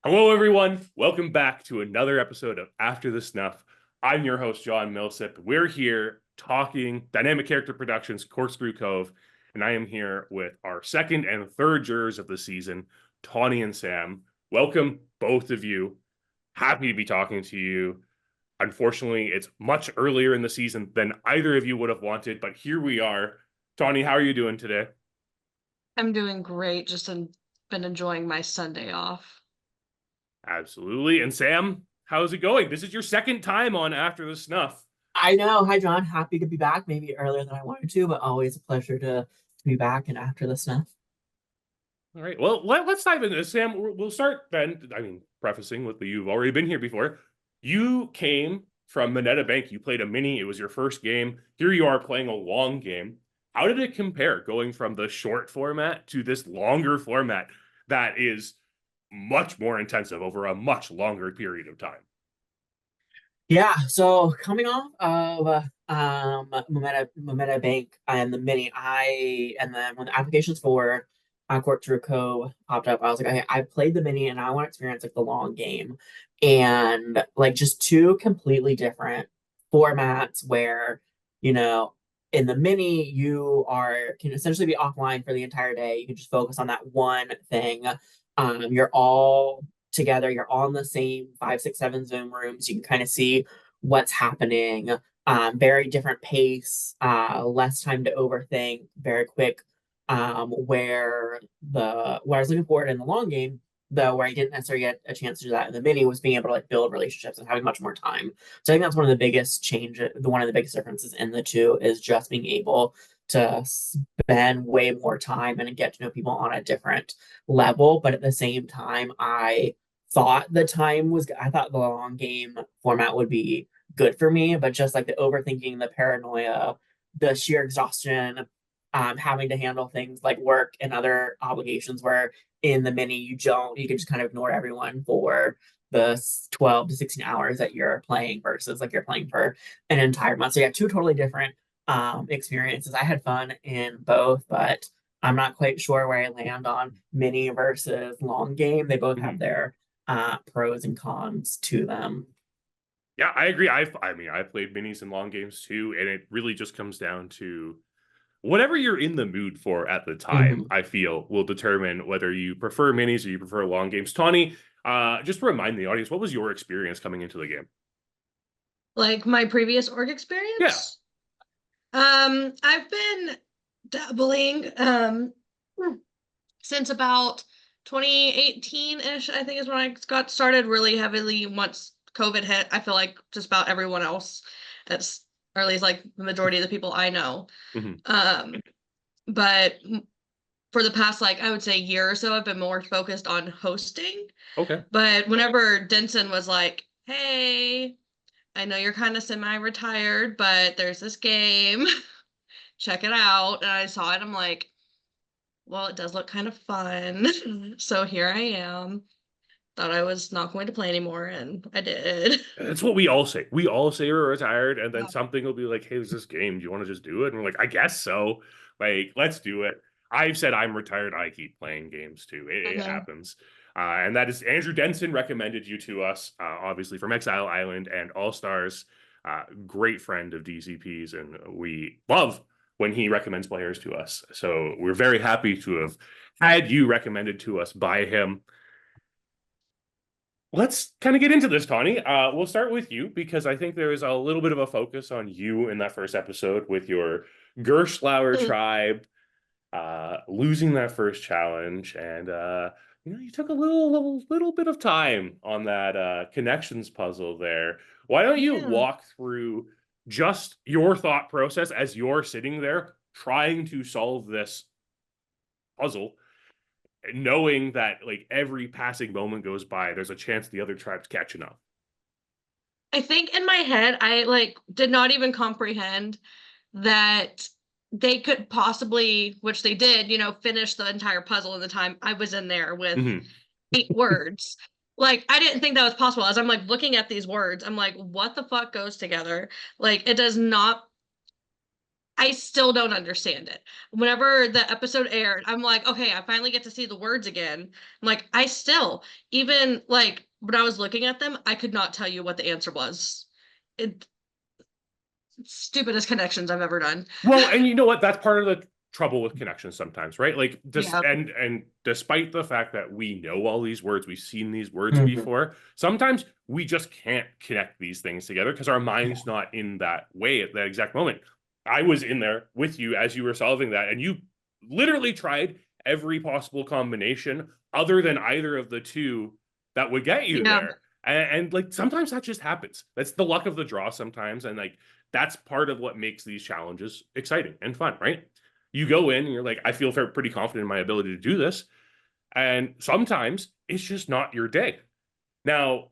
Hello, everyone. Welcome back to another episode of After the Snuff. I'm your host, John Millsip. We're here talking Dynamic Character Productions, Corkscrew Cove, and I am here with our second and third jurors of the season, Tawni and Sam. Welcome, both of you. Happy to be talking to you. Unfortunately, it's much earlier in the season than either of you would have wanted, but here we are. Tawni, how are you doing today? I'm doing great. Been enjoying my Sunday off. Absolutely. And Sam, how's it going? This is your second time on After the Snuff. I know. Hi, John. Happy to be back. Maybe earlier than I wanted to, but always a pleasure to be back and after the snuff. All right. Well, let's dive into this, Sam. We'll start then. Prefacing with the you've already been here before. You came from Moneta Bank. You played a mini. It was your first game. Here you are playing a long game. How did it compare going from the short format to this longer format that is much more intensive over a much longer period of time? Yeah, so coming off of Momenta Bank and the mini, and then when the applications for Corkscrew Cove popped up, I was like, okay, I played the mini and I want to experience like the long game. And like just two completely different formats where, you know, in the mini, can essentially be offline for the entire day. You can just focus on that one thing. You're all together. You're all in the same 5, 6, 7 Zoom rooms. You can kind of see what's happening. Very different pace, less time to overthink, very quick. What I was looking for in the long game, though, where I didn't necessarily get a chance to do that in the mini, was being able to like build relationships and having much more time. So I think that's one of the biggest one of the biggest differences in the two is just being able to spend way more time and get to know people on a different level. But at the same time, I thought the long game format would be good for me, but just like the overthinking, the paranoia, the sheer exhaustion, having to handle things like work and other obligations where in the mini you can just kind of ignore everyone for the 12 to 16 hours that you're playing versus like you're playing for an entire month. So yeah, two totally different experiences. I had fun in both, but I'm not quite sure where I land on mini versus long game. They both have their pros and cons to them. Yeah, I agree. I played minis and long games too, and it really just comes down to whatever you're in the mood for at the time. I feel will determine whether you prefer minis or you prefer long games. Tawni, just to remind the audience, what was your experience coming into the game? Like my previous org experience? Yeah. I've been dabbling since about 2018-ish, I think is when I got started really heavily once COVID hit. I feel like just about everyone else, or at least like the majority of the people I know. But for the past, like, I would say year or so, I've been more focused on hosting. Okay. But whenever Denson was like, hey, I know you're kind of semi-retired, but there's this game. Check it out. And I saw it. I'm like, well, it does look kind of fun. So here I am. Thought I was not going to play anymore, and I did. That's what we all say. We all say we're retired, and then something will be like, hey, there's this game. Do you want to just do it? And we're like, I guess so. Like, let's do it. I've said I'm retired. I keep playing games too. It happens. And that is Andrew Denson recommended you to us, obviously from Exile Island and All Stars. Great friend of DCP's, and we love when he recommends players to us. So we're very happy to have had you recommended to us by him. Let's kind of get into this, Tawni. We'll start with you because I think there is a little bit of a focus on you in that first episode with your Gerstlauer tribe losing that first challenge, and you took a little bit of time on that connections puzzle there. Why don't you walk through just your thought process as you're sitting there trying to solve this puzzle, knowing that like every passing moment goes by, there's a chance the other tribe's catching up? I think in my head, I like did not even comprehend that they could possibly, which they did, finish the entire puzzle in the time I was in there with 8 words. Like, I didn't think that was possible. As I'm like looking at these words, I'm like, what the fuck goes together? Like, it does not. I still don't understand it. Whenever the episode aired, I'm like, okay, I finally get to see the words again. I'm like, I still, even like when I was looking at them, I could not tell you what the answer was. It stupidest connections I've ever done. Well, and you know what? That's part of the trouble with connections sometimes, right? Like Yeah. and despite the fact that we know all these words, we've seen these words Mhm. before, sometimes we just can't connect these things together because our mind's not in that way at that exact moment. I was in there with you as you were solving that, and you literally tried every possible combination other than either of the two that would get you Yeah. there. And like sometimes that just happens. That's the luck of the draw sometimes. And like that's part of what makes these challenges exciting and fun, right? You go in and you're like, I feel pretty confident in my ability to do this. And sometimes it's just not your day. Now,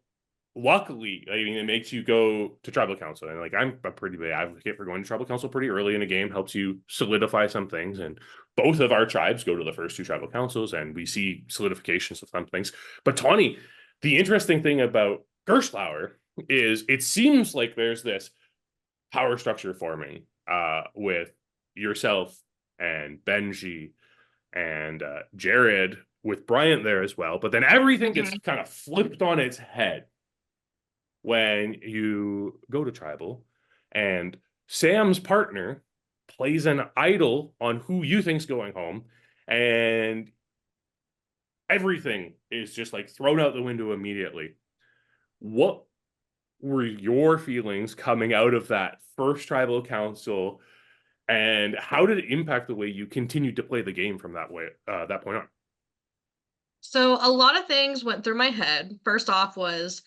luckily, I mean, it makes you go to tribal council. And like, I'm a pretty big advocate for going to tribal council pretty early in a game, helps you solidify some things. And both of our tribes go to the first two tribal councils and we see solidifications of some things. But Tawni, the interesting thing about Gerstlauer is it seems like there's this power structure forming with yourself and Benji and Jared with Bryant there as well. But then everything gets kind of flipped on its head when you go to tribal and Sam's partner plays an idol on who you think's going home, and everything is just like thrown out the window immediately. What were your feelings coming out of that first tribal council, and how did it impact the way you continued to play the game from that point on? So a lot of things went through my head. First off was,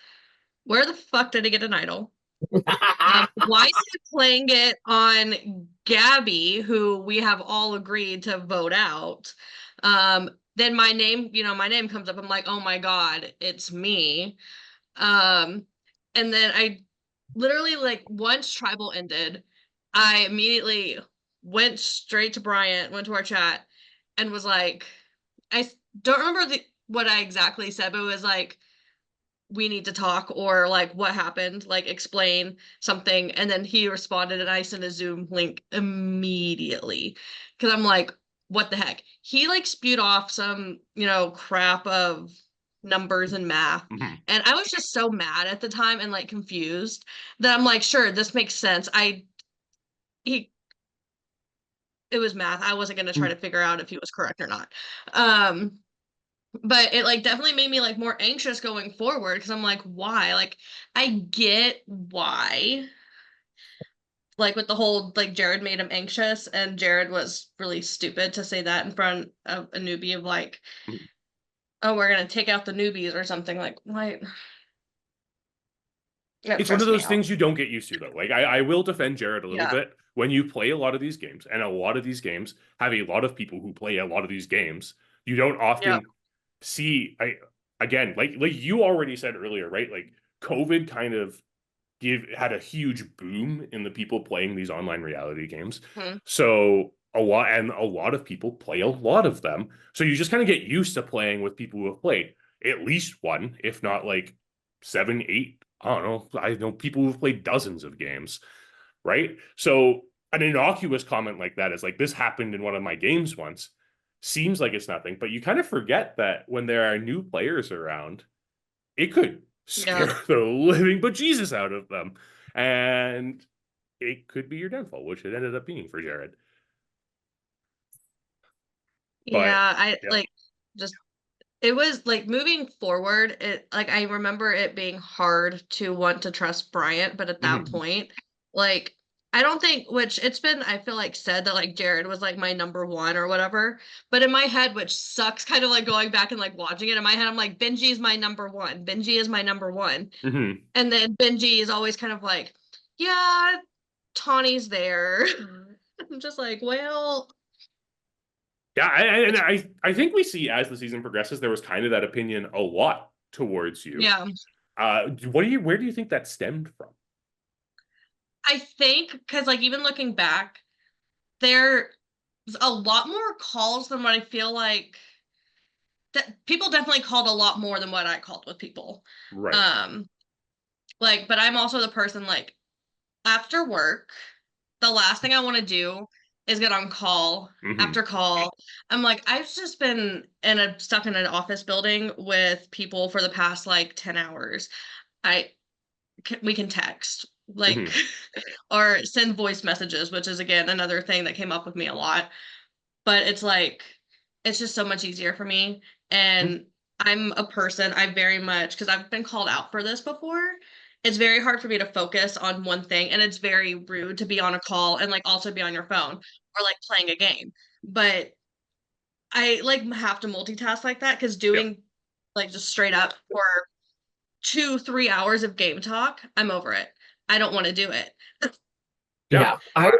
where the fuck did he get an idol? Why is he playing it on Gabby, who we have all agreed to vote out? Then my name comes up. I'm like, oh my God, it's me. And then I literally, like, once tribal ended, I immediately went straight to Bryant, went to our chat, and was like, I don't remember what I exactly said, but it was like, we need to talk, or like, what happened, like explain something. And then he responded and I sent a Zoom link immediately because I'm like, what the heck? He like spewed off some, crap of numbers and math. Mhm. And I was just so mad at the time and like confused that I'm like, sure, this makes sense. It was math. I wasn't going to try to figure out if he was correct or not. But it like definitely made me like more anxious going forward because I'm like, why? Like, I get why. Like with the whole like Jared made him anxious, and Jared was really stupid to say that in front of a newbie of like, Mhm. oh, we're gonna take out the newbies or something. Like, what? That It's one of stressed me those out. things you don't get used to, though. Like, I will defend Jared a little Yeah. bit. When you play a lot of these games, and a lot of these games have a lot of people who play a lot of these games, you don't often see. Again, like you already said earlier, right? Like COVID kind of had a huge boom in the people playing these online reality games. Mhm. So a lot of people play a lot of them. So you just kind of get used to playing with people who have played at least one, if not like 7, 8. I don't know. I know people who've played dozens of games, right? So an innocuous comment like that is like, this happened in one of my games once. Seems like it's nothing, but you kind of forget that when there are new players around, it could scare the living bejesus out of them. And it could be your downfall, which it ended up being for Jared. Yeah, yeah. like just it was like moving forward, it like I remember it being hard to want to trust Bryant, but at that point, like I don't think, which it's been, I feel like said that like Jared was like my number one or whatever. But in my head, which sucks kind of like going back and like watching it in my head, I'm like, Benji is my number one. Benji is my number one. Mm-hmm. And then Benji is always kind of like, yeah, Tawni's there. I'm just like, well, Yeah, and I think we see as the season progresses, there was kind of that opinion a lot towards you. yeah. Where do you think that stemmed from? I think because like even looking back, there's a lot more calls than what I feel like that people definitely called a lot more than what I called with people. Right. Like, but I'm also the person like after work, the last thing I want to do is get on call after call. I'm like, I've just been stuck in an office building with people for the past like 10 hours. We can text, like, or send voice messages, which is again another thing that came up with me a lot. But it's like, it's just so much easier for me. And I'm a person, I very much, because I've been called out for this before, it's very hard for me to focus on one thing, and it's very rude to be on a call and like also be on your phone or like playing a game. But I like have to multitask like that, because doing like just straight up for 2-3 hours of game talk, I'm over it. I don't want to do it. Yeah, I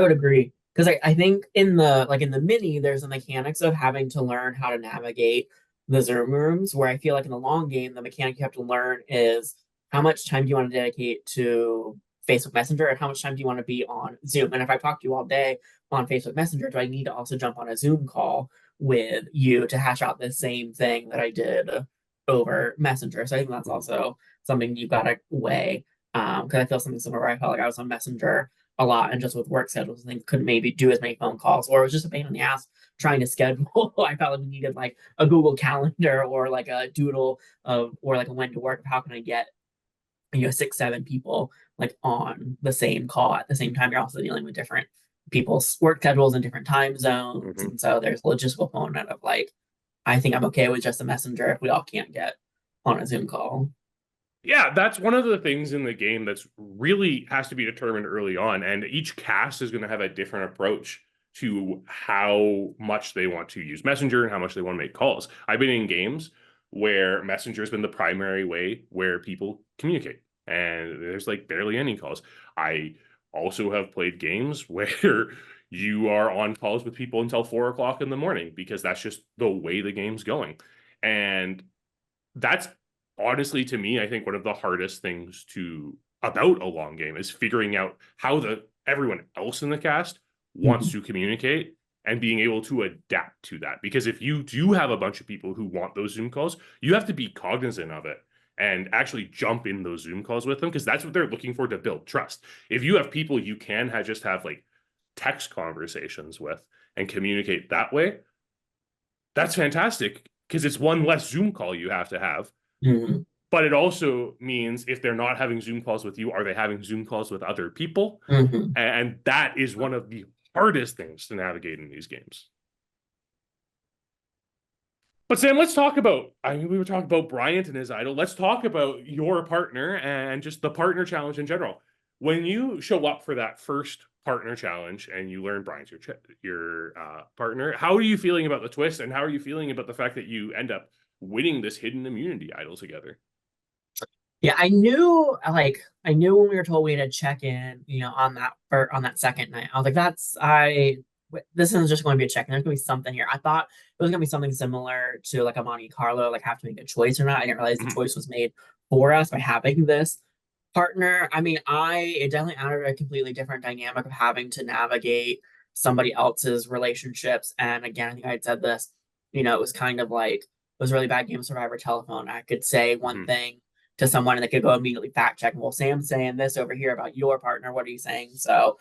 would agree, because I think in the mini there's the mechanics of having to learn how to navigate the Zoom rooms, where I feel like in the long game the mechanic you have to learn is how much time do you want to dedicate to Facebook Messenger and how much time do you want to be on Zoom. And if I talk to you all day on Facebook Messenger, do I need to also jump on a Zoom call with you to hash out the same thing that I did over Messenger? So I think that's also something you've got to weigh, because I feel something similar. I felt like I was on Messenger a lot, and just with work schedules and things couldn't maybe do as many phone calls, or it was just a pain in the ass trying to schedule. I felt like we needed like a Google Calendar or like a doodle of, or like a when to work of how can I get 6-7 people like on the same call at the same time. You're also dealing with different people's work schedules and different time zones, and so there's a logistical component of like, I think I'm okay with just a messenger if we all can't get on a Zoom call. Yeah, that's one of the things in the game that's really has to be determined early on, and each cast is going to have a different approach to how much they want to use Messenger and how much they want to make calls. I've been in games where Messenger has been the primary way where people communicate, and there's like barely any calls. I also have played games where you are on calls with people until 4 o'clock in the morning because that's just the way the game's going. And that's honestly, to me, I think one of the hardest things about a long game is figuring out how everyone else in the cast wants to communicate and being able to adapt to that. Because if you do have a bunch of people who want those Zoom calls, you have to be cognizant of it and actually jump in those Zoom calls with them, because that's what they're looking for to build trust. If you have people you can just have like text conversations with and communicate that way, that's fantastic, because it's one less Zoom call you have to have. But it also means if they're not having Zoom calls with you, are they having Zoom calls with other people? And that is one of the hardest things to navigate in these games. But Sam, let's talk about, we were talking about Bryant and his idol. Let's talk about your partner and just the partner challenge in general. When you show up for that first partner challenge and you learn Bryant's your partner, how are you feeling about the twist, and how are you feeling about the fact that you end up winning this hidden immunity idol together? Yeah, I knew when we were told we had to check in, on that second night. I was like, this isn't just going to be a check-in. There's going to be something here. I thought it was going to be something similar to like a Monte Carlo, like have to make a choice or not. I didn't realize the choice was made for us by having this partner. I mean, it definitely added a completely different dynamic of having to navigate somebody else's relationships. And again, I think I had said this, it was kind of like, it was a really bad game of Survivor Telephone. I could say one thing to someone and they could go immediately fact check. Well, Sam's saying this over here about your partner. What are you saying? So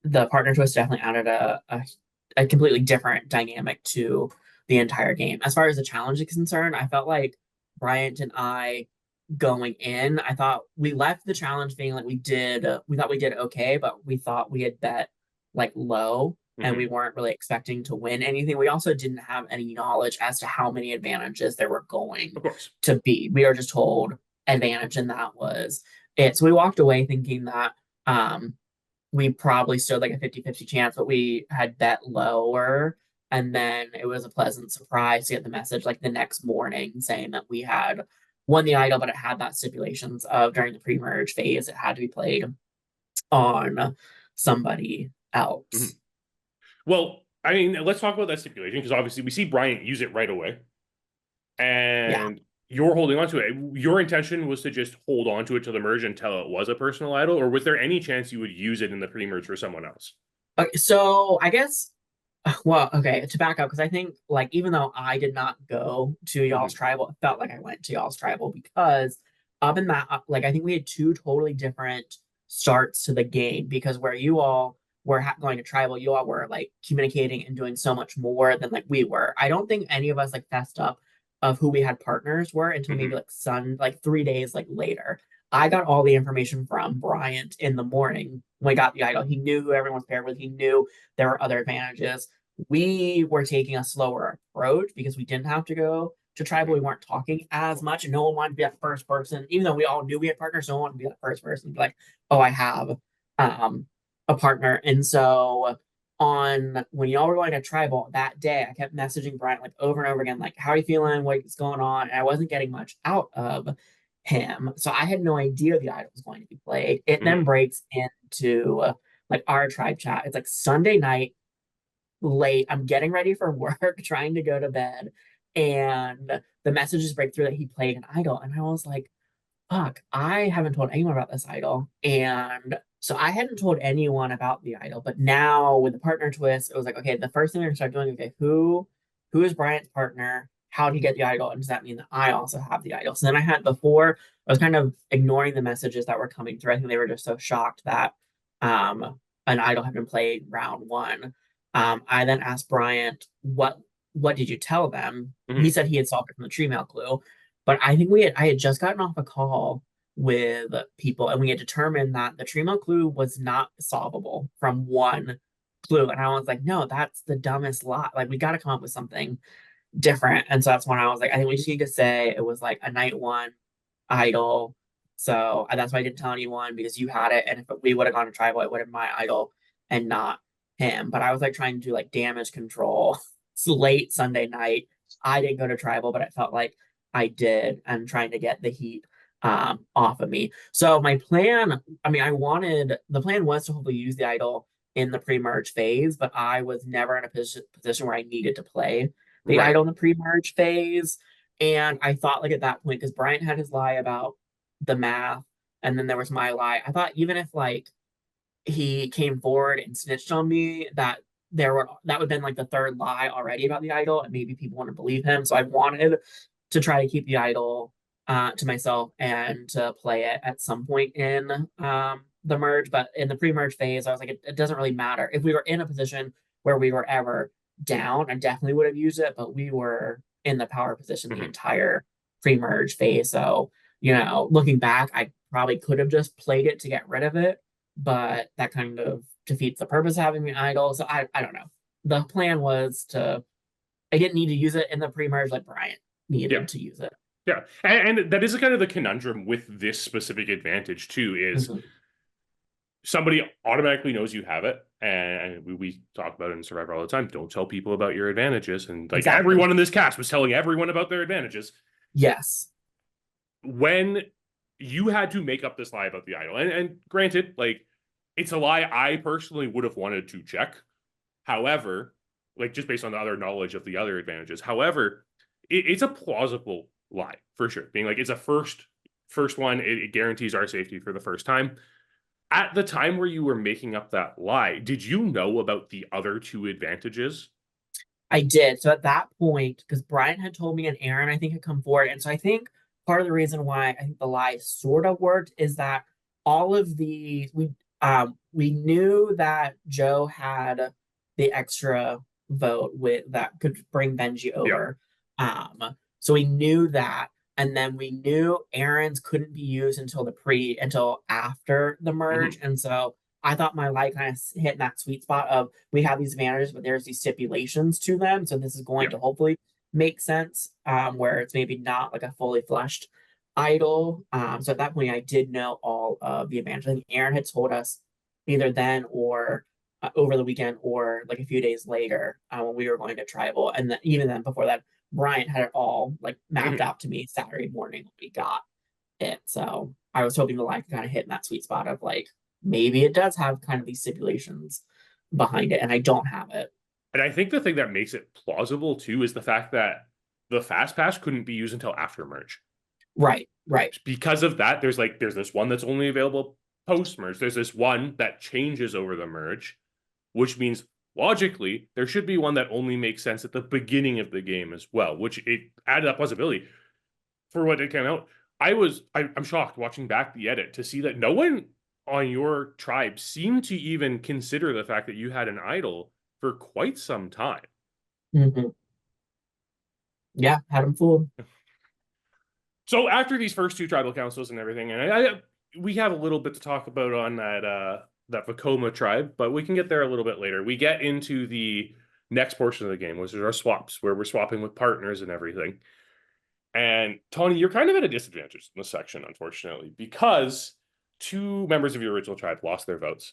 the partner twist definitely added a completely different dynamic to the entire game. As far as the challenge is concerned, I felt like Bryant and I going in, I thought we left the challenge being like we thought we did okay, but we thought we had bet like low and we weren't really expecting to win anything. We also didn't have any knowledge as to how many advantages there were going to be. We were just told advantage, and that was it. So we walked away thinking that we probably stood like a 50-50 chance, but we had bet lower. And then it was a pleasant surprise to get the message like the next morning saying that we had won the idol, but it had that stipulations of during the pre-merge phase, it had to be played on somebody else. Well, I mean, let's talk about that stipulation, because obviously we see Bryant use it right away. And you're holding on to it. Your intention was to just hold on to it to the merge until it was a personal idol, or was there any chance you would use it in the pre-merge for someone else? Okay, so I guess, well, okay, to back up, because I think like even though I did not go to y'all's tribal, it felt like I went to y'all's tribal, because up in that, like I think we had two totally different starts to the game, because where you all were going to tribal, you all were like communicating and doing so much more than like we were. I don't think any of us like fessed up of who we had partners were until maybe like 3 days like later. I got all the information from Bryant in the morning when we got the idol. He knew who everyone was paired with. He knew there were other advantages. We were taking a slower approach because we didn't have to go to tribal. We weren't talking as much, and no one wanted to be that first person. Even though we all knew we had partners, no one wanted to be that first person. Be like, oh, I have a partner. And so on when y'all were going to tribal that day, I kept messaging Bryant like over and over again, like, how are you feeling? What's going on? And I wasn't getting much out of him. So I had no idea the idol was going to be played. It then breaks into like our tribe chat. It's like Sunday night, late. I'm getting ready for work, trying to go to bed. And the messages break through that he played an idol. And I was like, fuck, I haven't told anyone about this idol. And so I hadn't told anyone about the idol, but now with the partner twist, it was like, okay, the first thing we're gonna start doing, okay, who is Bryant's partner? How did he get the idol? And does that mean that I also have the idol? So then before, I was kind of ignoring the messages that were coming through. I think they were just so shocked that an idol had been played round one. I then asked Bryant, what did you tell them? He said he had solved it from the tree mail clue. But I think I had just gotten off a call with people, and we had determined that the tree mail clue was not solvable from one clue. And I was like, no, that's the dumbest lie. Like, we got to come up with something different. And so that's when I was like, I think we just need to say it was like a night one idol. So that's why I didn't tell anyone, because you had it. And if we would have gone to tribal, it would have been my idol and not him. But I was like trying to do like damage control. It's late Sunday night. I didn't go to tribal, but it felt like I did, and trying to get the heat off of me. So my plan, the plan was to hopefully use the idol in the pre-merge phase, but I was never in a position where I needed to play the idol in the pre-merge phase. And I thought like at that point, because Bryant had his lie about the math, and then there was my lie, I thought even if like he came forward and snitched on me, that would have been like the third lie already about the idol, and maybe people want to believe him. So I wanted to try to keep the idol to myself and to play it at some point in the merge. But in the pre-merge phase, I was like, it doesn't really matter. If we were in a position where we were ever down, I definitely would have used it, but we were in the power position the entire pre-merge phase. So, looking back, I probably could have just played it to get rid of it, but that kind of defeats the purpose of having the idol. So I don't know. The plan was I didn't need to use it in the pre-merge like Bryant needed to use it. Yeah. And that is kind of the conundrum with this specific advantage too, is somebody automatically knows you have it. And we talk about it in Survivor all the time. Don't tell people about your advantages. And like everyone in this cast was telling everyone about their advantages. Yes. When you had to make up this lie about the idol, and granted, like, it's a lie I personally would have wanted to check. However, like, just based on the other knowledge of the other advantages. However, it's a plausible lie for sure. Being like, it's a first one, it guarantees our safety for the first time. At the time where you were making up that lie, did you know about the other two advantages? I did. So at that point, because Bryant had told me and Erin, I think, had come forward. And so I think part of the reason why I think the lie sort of worked is that all of we knew that Joe had the extra vote that could bring Benji over. So we knew that. And then we knew Erin's couldn't be used until after the merge. And so I thought my lie kind of hit in that sweet spot of we have these advantages, but there's these stipulations to them. So this is going to hopefully make sense, where it's maybe not like a fully fleshed idol. So at that point, I did know all of the advantages. I think Erin had told us either then or over the weekend or like a few days later when we were going to tribal. And then, even then before that, Bryant had it all like mapped out to me Saturday morning when we got it. So I was hoping the lie could kind of hit in that sweet spot of like, maybe it does have kind of these stipulations behind it, and I don't have it. And I think the thing that makes it plausible too is the fact that the fast pass couldn't be used until after merge. Right. Because of that, there's this one that's only available post merge. There's this one that changes over the merge, which means logically there should be one that only makes sense at the beginning of the game as well, which it added up possibility for what it came out. I'm shocked watching back the edit to see that no one on your tribe seem to even consider the fact that you had an idol for quite some time. Mm-hmm. Yeah, had him fooled. So after these first two tribal councils and everything, and we have a little bit to talk about on that Vekoma tribe, but we can get there a little bit later. We get into the next portion of the game, which is our swaps, where we're swapping with partners and everything. And Tawni, you're kind of at a disadvantage in this section, unfortunately, because two members of your original tribe lost their votes.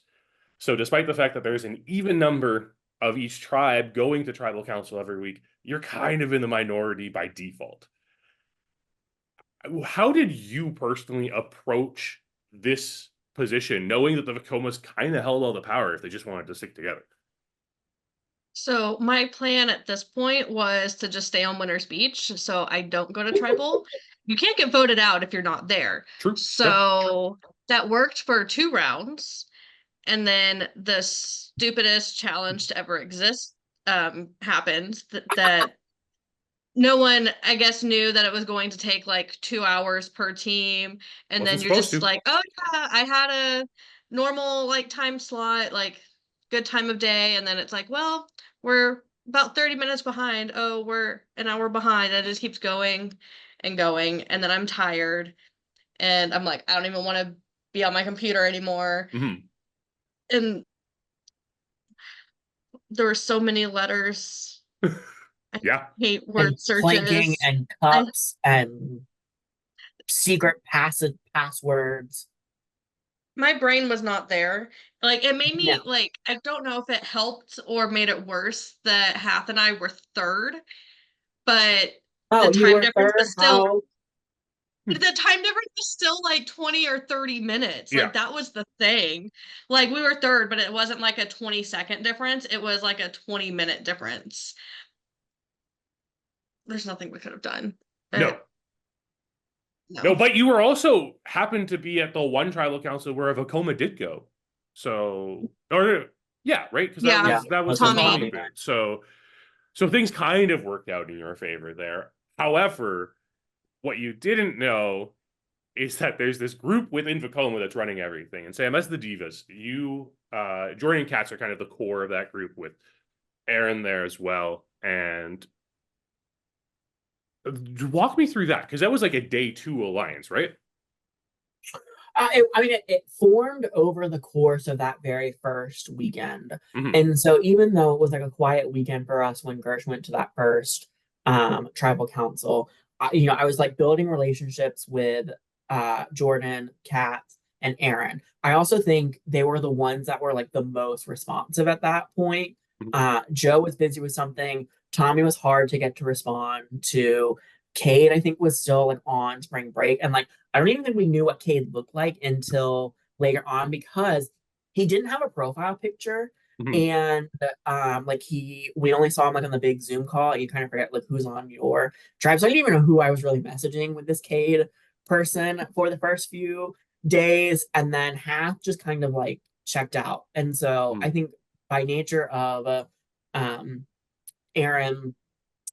So despite the fact that there's an even number of each tribe going to tribal council every week, you're kind of in the minority by default. How did you personally approach this position, knowing that the Vekomas kind of held all the power if they just wanted to stick together? So my plan at this point was to just stay on Winter's Beach, so I don't go to tribal. You can't get voted out if you're not there. True. So that worked for 2 rounds, and then the stupidest challenge to ever exist happened that no one, I guess, knew that it was going to take like 2 hours per team, and Wasn't then you're just supposed to. like, oh yeah, I had a normal like time slot, like good time of day, and then it's like, well, we're about 30 minutes behind. Oh, we're an hour behind. And it just keeps going and going, and then I'm tired, and I'm like, I don't even want to be on my computer anymore. Mm-hmm. And there were so many letters. Yeah. I hate word And searches. clanking and cups and secret passwords. My brain was not there. Like, it made me, No. like, I don't know if it helped or made it worse that Hath and I were third, but Oh, the you time were difference third? was still, How? the time difference was still like 20 or 30 minutes. Yeah. Like, that was the thing. Like, we were third, but it wasn't like a 20-second difference. It was like a 20-minute difference. There's nothing we could have done. No. No. No, but you were also happened to be at the one tribal council where a Vekoma did go. So, or yeah, right? Because that was Tommy. Tommy bit. So things kind of worked out in your favor there. However, what you didn't know is that there's this group within Vekoma that's running everything. And Sam, as the divas, you, Jordyn and Katz are kind of the core of that group with Erin there as well. And walk me through that, because that was like a day 2 alliance, right? It formed over the course of that very first weekend. Mm-hmm. And so even though it was like a quiet weekend for us when Gersh went to that first tribal council, I was like building relationships with Jordyn, Katz, and Erin. I also think they were the ones that were like the most responsive at that point. Joe was busy with something. Tommy was hard to get to respond to. Cade, I think, was still like on spring break. And like, I don't even think we knew what Cade looked like until later on, because he didn't have a profile picture. And we only saw him like on the big Zoom call, and you kind of forget like who's on your tribe. So I didn't even know who I was really messaging with this Cade person for the first few days. And then Hath just kind of like checked out. And so I think by nature of Erin,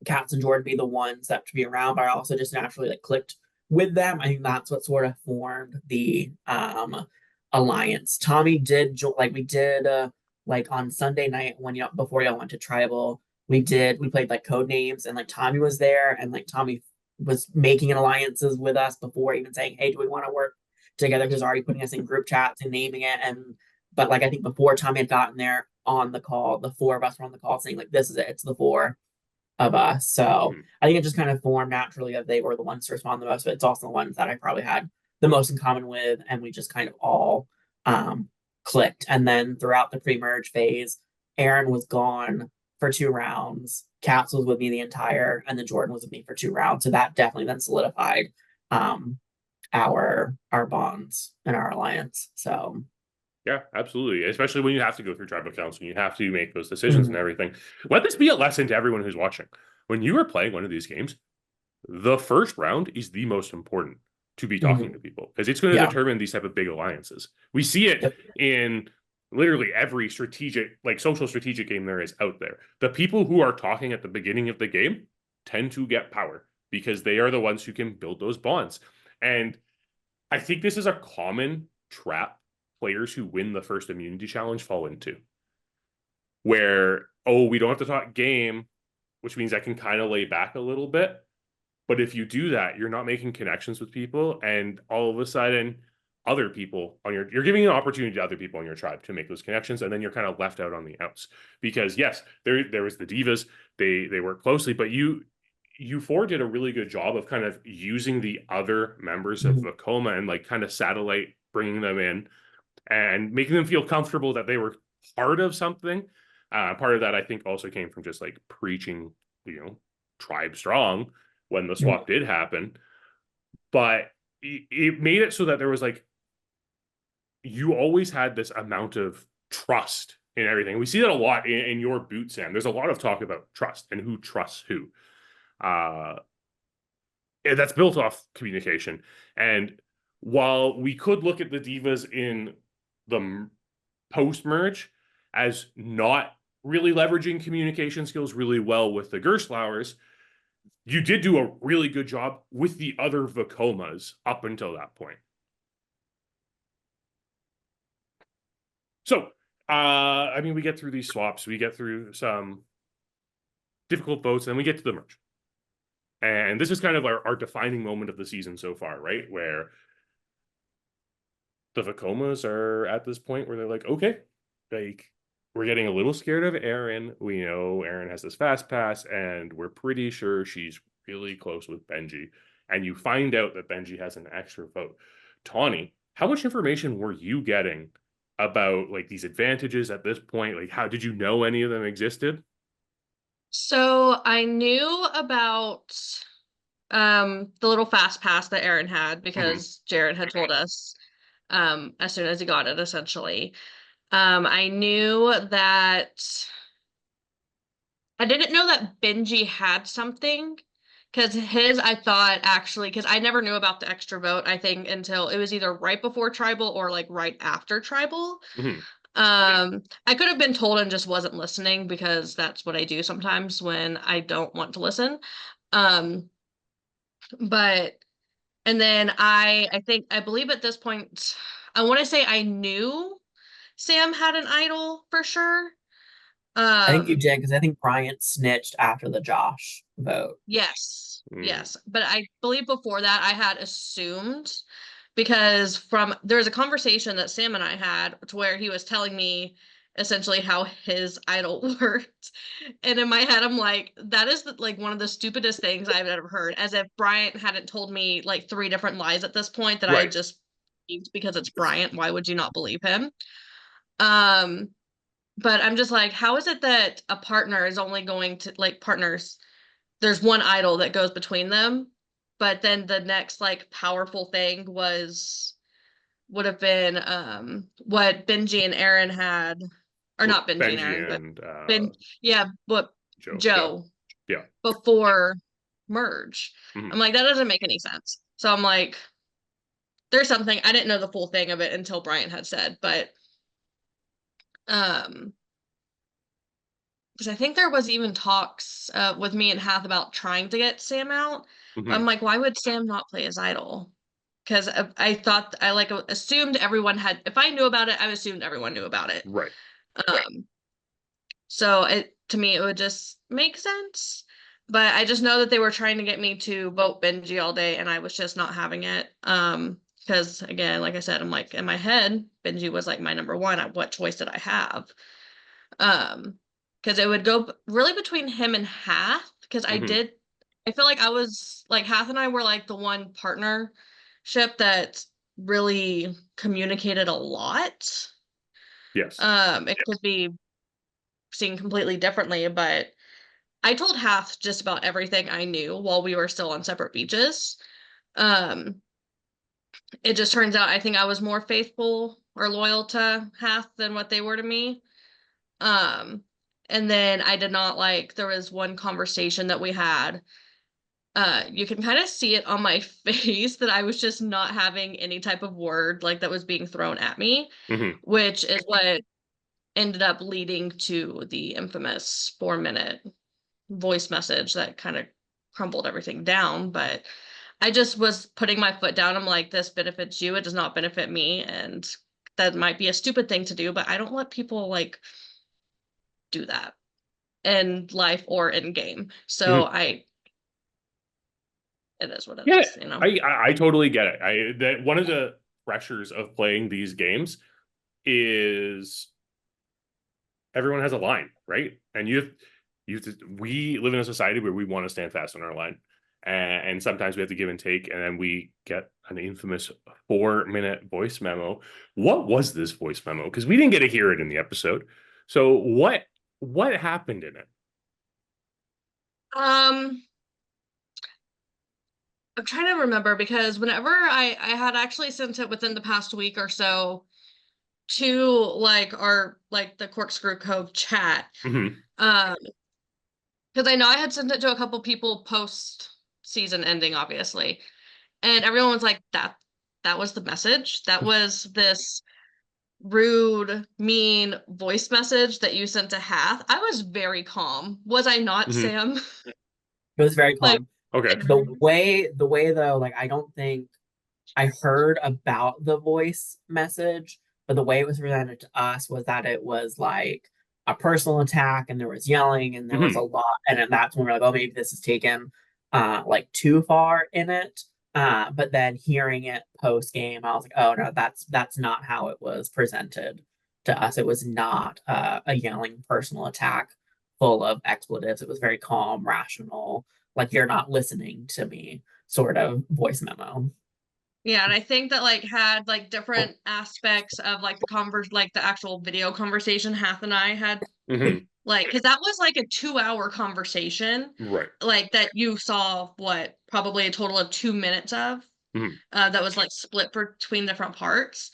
Katz, and Jordyn be the ones that to be around, but I also just naturally like clicked with them. I think that's what sort of formed the alliance. Tommy did like on Sunday night when before y'all went to tribal, we played like code names, and like Tommy was there, and like Tommy was making alliances with us before even saying, hey, do we want to work together? He was already putting us in group chats and naming it. But like I think before Tommy had gotten there on the call, the 4 of us were on the call saying like, this is it, it's the 4 of us. So I think it just kind of formed naturally that they were the ones to respond the most, but it's also the ones that I probably had the most in common with, and we just kind of all clicked. And then throughout the pre-merge phase, Erin was gone for 2 rounds. Katz was with me the entire, and then Jordyn was with me for 2 rounds. So that definitely then solidified our bonds and our alliance. So yeah, absolutely. Especially when you have to go through tribal council and you have to make those decisions and everything. Let this be a lesson to everyone who's watching. When you are playing one of these games, the first round is the most important to be talking to people, because it's going to determine these type of big alliances. We see it in literally every strategic, like social strategic game there is out there. The people who are talking at the beginning of the game tend to get power because they are the ones who can build those bonds. And I think this is a common trap players who win the first immunity challenge fall into. Where, oh, we don't have to talk game, which means I can kind of lay back a little bit. But if you do that, you're not making connections with people, and all of a sudden, other people on you're giving an opportunity to other people on your tribe to make those connections, and then you're kind of left out on the outs. Because yes, there was the divas, they work closely, but you four did a really good job of kind of using the other members of Vekoma and like kind of satellite bringing them in and making them feel comfortable that they were part of something. Part of that, I think, also came from just like preaching, tribe strong when the swap did happen. But it made it so that there was like, you always had this amount of trust in everything. We see that a lot in your boot, Sam. There's a lot of talk about trust and who trusts who. And that's built off communication. And while we could look at the divas in the post-merge as not really leveraging communication skills really well with the Gerstlauers, you did do a really good job with the other Vekomas up until that point. So, I mean, we get through these swaps, we get through some difficult votes, and then we get to the merge. And this is kind of our defining moment of the season so far, right? Where the Vekomas are at this point where they're like, okay, like, we're getting a little scared of Erin. We know Erin has this fast pass, and we're pretty sure she's really close with Benji. And you find out that Benji has an extra vote. Tawni, how much information were you getting about like these advantages at this point? Like, how did you know any of them existed? So I knew about the little fast pass that Erin had because Jared had told us as soon as he got it, essentially. I knew that I didn't know that Benji had something because I thought actually, because I never knew about the extra vote, I think, until it was either right before tribal or like right after tribal. I could have been told and just wasn't listening because that's what I do sometimes when I don't want to listen. But and then I believe at this point, I want to say I knew Sam had an idol for sure. I think you did, because I think Bryant snitched after the Josh vote. Yes. But I believe before that I had assumed, because there was a conversation that Sam and I had to where he was telling me essentially how his idol worked. And in my head, I'm like, that is like one of the stupidest things I've ever heard, as if Bryant hadn't told me like 3 different lies at this point that I just believed because it's Bryant. Why would you not believe him? But I'm just like, how is it that a partner is only going to like partners? There's one idol that goes between them, but then the next like powerful thing would have been what Benji and Erin had, or not Benji and Erin, but Joe. Yeah. Before merge. I'm like, that doesn't make any sense. So I'm like, there's something. I didn't know the full thing of it until Bryant had said, but because I think there was even talks with me and Hath about trying to get Sam out. I'm like, why would Sam not play his idol? Because I thought I like assumed everyone had. If I knew about it, I assumed everyone knew about it. Right. So to me, it would just make sense. But I just know that they were trying to get me to vote Benji all day, and I was just not having it. Because again, like I said, I'm like, in my head, Benji was like my number one. What choice did I have? Because it would go really between him and Hath. Because I feel like I was like, Hath and I were like the one partnership that really communicated a lot. Yes. It could be seen completely differently, but I told Hath just about everything I knew while we were still on separate beaches. It just turns out I think I was more faithful or loyal to Hath than what they were to me. And then I did not like, there was one conversation that we had. You can kind of see it on my face that I was just not having any type of word like that was being thrown at me, which is what ended up leading to the infamous 4-minute voice message that kind of crumbled everything down. But I just was putting my foot down. I'm like, this benefits you. It does not benefit me. And that might be a stupid thing to do, but I don't let people like do that in life or in game. So it is what it Yeah, is, you know. I totally get it. That one of the pressures of playing these games is everyone has a line, right? And we live in a society where we want to stand fast on our line. And sometimes we have to give and take, and then we get an infamous 4-minute voice memo. What was this voice memo? Because we didn't get to hear it in the episode. So what happened in it? I'm trying to remember, because whenever I had actually sent it within the past week or so to like our like the Corkscrew Cove chat. Mm-hmm. Because I know I had sent it to a couple people post season ending, obviously. And everyone was like, that was the message. That was this rude, mean voice message that you sent to Hath. I was very calm. Was I not, Sam? It was very Like, calm. Okay. The way though, like I don't think I heard about the voice message, but the way it was presented to us was that it was like a personal attack, and there was yelling, and there was a lot, and then that's when we're like, oh, maybe this is taken like too far in it. But then hearing it post game, I was like, oh no, that's not how it was presented to us. It was not a yelling personal attack full of expletives. It was very calm, rational, like you're not listening to me sort of voice memo. yeah, and I think that like had like different aspects of like like the actual video conversation Hath and I had. Like, because that was like a 2-hour conversation, Right. like that you saw what probably a total of 2 minutes of, that was like split between different parts.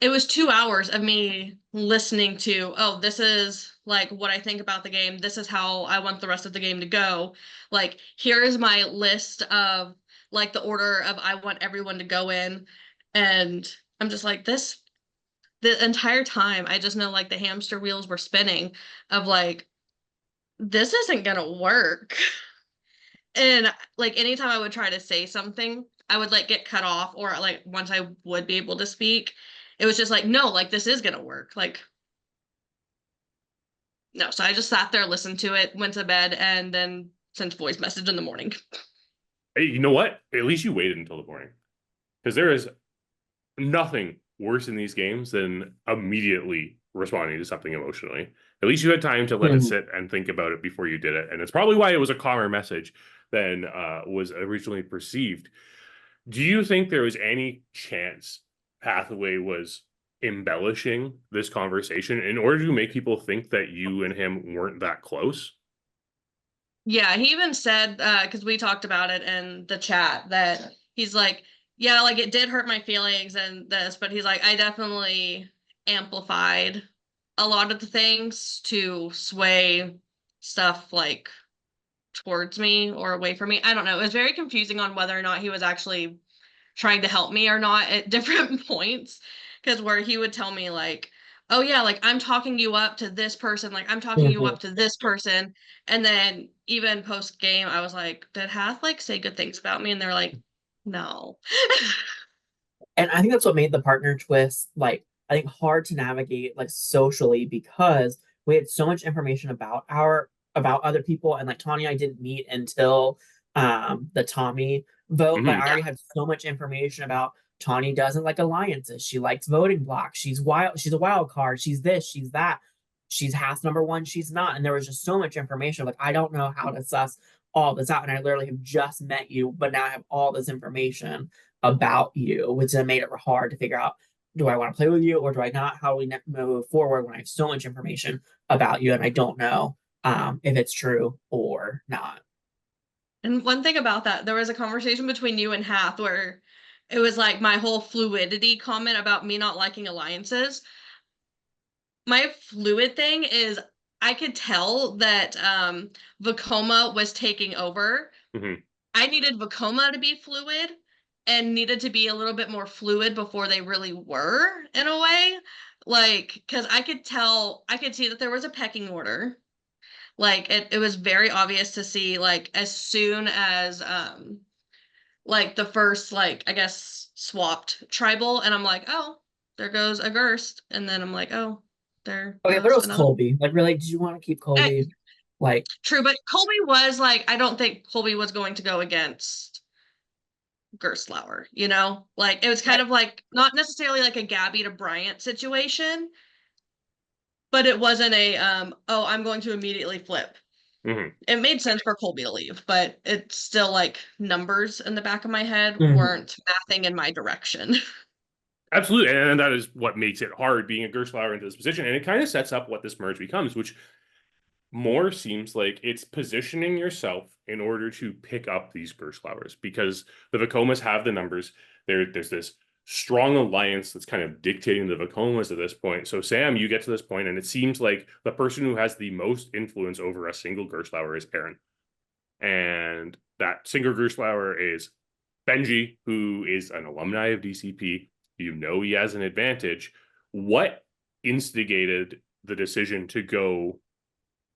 It was 2 hours of me listening to, oh, this is like what I think about the game. This is how I want the rest of the game to go. Like, here is my list of like the order of I want everyone to go in. And I'm just like, this, the entire time, I just know like the hamster wheels were spinning of like, this isn't gonna work. And like anytime I would try to say something, I would like get cut off, or like once I would be able to speak, it was just like, no, like this is gonna work. Like, no. So I just sat there, listened to it, went to bed, and then sent a voice message in the morning. Hey, you know what? At least you waited until the morning. Because there is nothing worse in these games than immediately responding to something emotionally. At least you had time to let it sit and think about it before you did it. And it's probably why it was a calmer message than was originally perceived. Do you think there was any chance Hathaway was embellishing this conversation in order to make people think that you and him weren't that close? Yeah, he even said, because we talked about it in the chat, that he's like, yeah, like it did hurt my feelings and this, but he's like, I definitely amplified a lot of the things to sway stuff like towards me or away from me. I don't know. It was very confusing on whether or not he was actually trying to help me or not at different points. Because where he would tell me like, oh yeah, like I'm talking you up to this person, like I'm talking you up to this person. And then even post game, I was like, did Hath like say good things about me? And they're like, no. And I think that's what made the partner twist like I think hard to navigate like socially, because we had so much information about other people, and like Tawni and I didn't meet until the Tommy vote, but I already had so much information about Tawni doesn't like alliances. She likes voting blocks. She's a wild card. She's this, she's that. She's half number one, she's not. And there was just so much information. Like, I don't know how to suss all this out. And I literally have just met you, but now I have all this information about you, which then made it hard to figure out, do I want to play with you or do I not? How do we move forward when I have so much information about you and I don't know if it's true or not? And one thing about that, there was a conversation between you and Hath where it was like my whole fluidity comment about me not liking alliances. My fluid thing is I could tell that Vekoma was taking over. I needed Vekoma to be fluid and needed to be a little bit more fluid before they really were, in a way. Like, because I could see that there was a pecking order. Like, it was very obvious to see, like, as soon as, like, the first, like, I guess, swapped tribal, and I'm like, oh, there goes a Gerst. And then I'm like, oh, there Okay, but it goes was another. Kolby. Like, really, did you want to keep Kolby? Like, True, but Kolby was like, I don't think Kolby was going to go against Gerstlauer, you know? Like, it was kind of like, not necessarily like a Gabby to Bryant situation, but it wasn't a, oh, I'm going to immediately flip. It made sense for Kolby to leave, but it's still like numbers in the back of my head weren't mathing in my direction. Absolutely, and that is what makes it hard being a Gerstlauer into this position, and it kind of sets up what this merge becomes, which more seems like it's positioning yourself in order to pick up these Gerstlauers, because the Vekomas have the numbers. There's this strong alliance that's kind of dictating the Vekomas at this point. So Sam, you get to this point, and it seems like the person who has the most influence over a single Gerstlauer is Erin. And that single Gerstlauer is Benji, who is an alumni of DCP. You know he has an advantage. What instigated the decision to go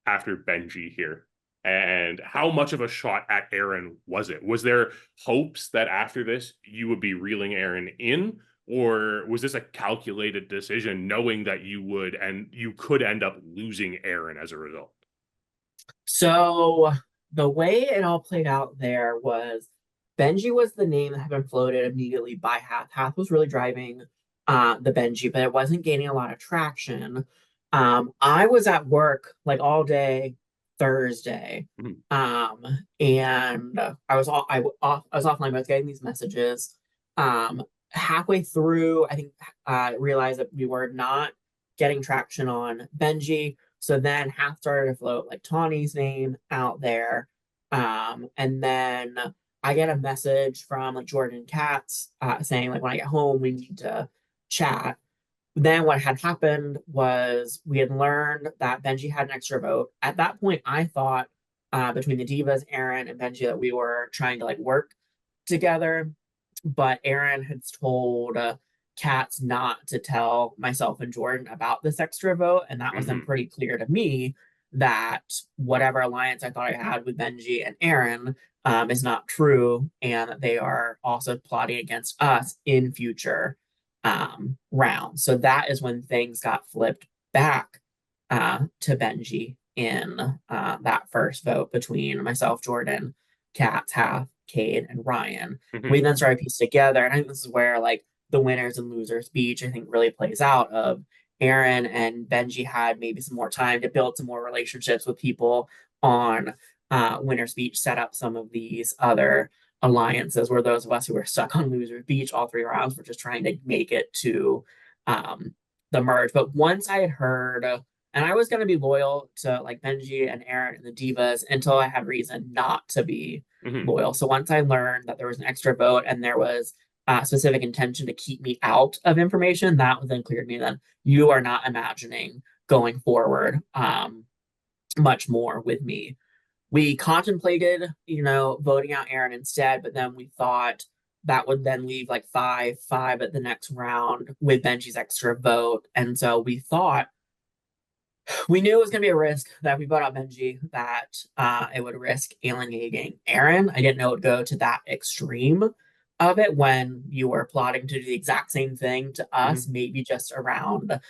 after Benji here? And how much of a shot at Erin was it? Was there hopes that after this you would be reeling Erin in? Or was this a calculated decision knowing that you would and you could end up losing Erin as a result? So the way it all played out there was Benji was the name that had been floated immediately by Hath. Hath was really driving the Benji, but it wasn't gaining a lot of traction. I was at work like all day Thursday, and I was offline. I was getting these messages. Halfway through, I think I realized that we were not getting traction on Benji. So then Hath started to float like Tawni's name out there, and then I get a message from like Jordan Katz saying like when I get home we need to chat. Then what had happened was we had learned that Benji had an extra vote. At that point, I thought between the Divas, Erin, and Benji that we were trying to like work together. But Erin had told Katz not to tell myself and Jordan about this extra vote. And that was then pretty clear to me that whatever alliance I thought I had with Benji and Erin is not true. And that they are also plotting against us in future rounds. So that is when things got flipped back to Benji in that first vote between myself, Jordan, Katz, Hath, Cade, and Ryan. We then started piecing together, and I think this is where like the winners and losers speech I think really plays out. Of Erin and Benji had maybe some more time to build some more relationships with people on winner's beach, set up some of these other alliances, where those of us who were stuck on loser beach all 3 rounds were just trying to make it to the merge. But once I had heard, and I was going to be loyal to like Benji and Erin and the Divas until I had reason not to be loyal. So once I learned that there was an extra vote and there was specific intention to keep me out of information, that then cleared me. Then you are not imagining going forward much more with me. We contemplated, voting out Erin instead, but then we thought that would then leave like 5-5 at the next round with Benji's extra vote. And so we thought, we knew it was going to be a risk that we brought out Benji, that it would risk alienating Erin. I didn't know it would go to that extreme of it when you were plotting to do the exact same thing to us, maybe just around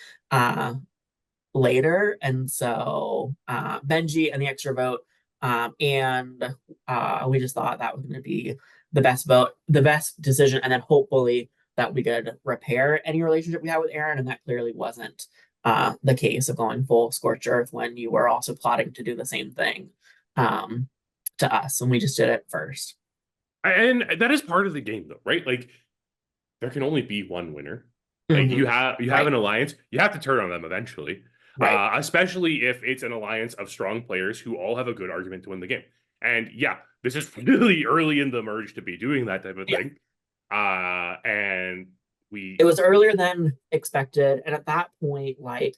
later. And so Benji and the extra vote, and we just thought that was going to be the best vote, the best decision, and then hopefully that we could repair any relationship we had with Erin, and that clearly wasn't the case of going full scorched earth when you were also plotting to do the same thing to us, and we just did it first. And that is part of the game, though, right? Like, there can only be one winner. Like, you have an alliance, you have to turn on them eventually. Right. Especially if it's an alliance of strong players who all have a good argument to win the game. And yeah, this is really early in the merge to be doing that type of thing. And it was earlier than expected. And at that point, like,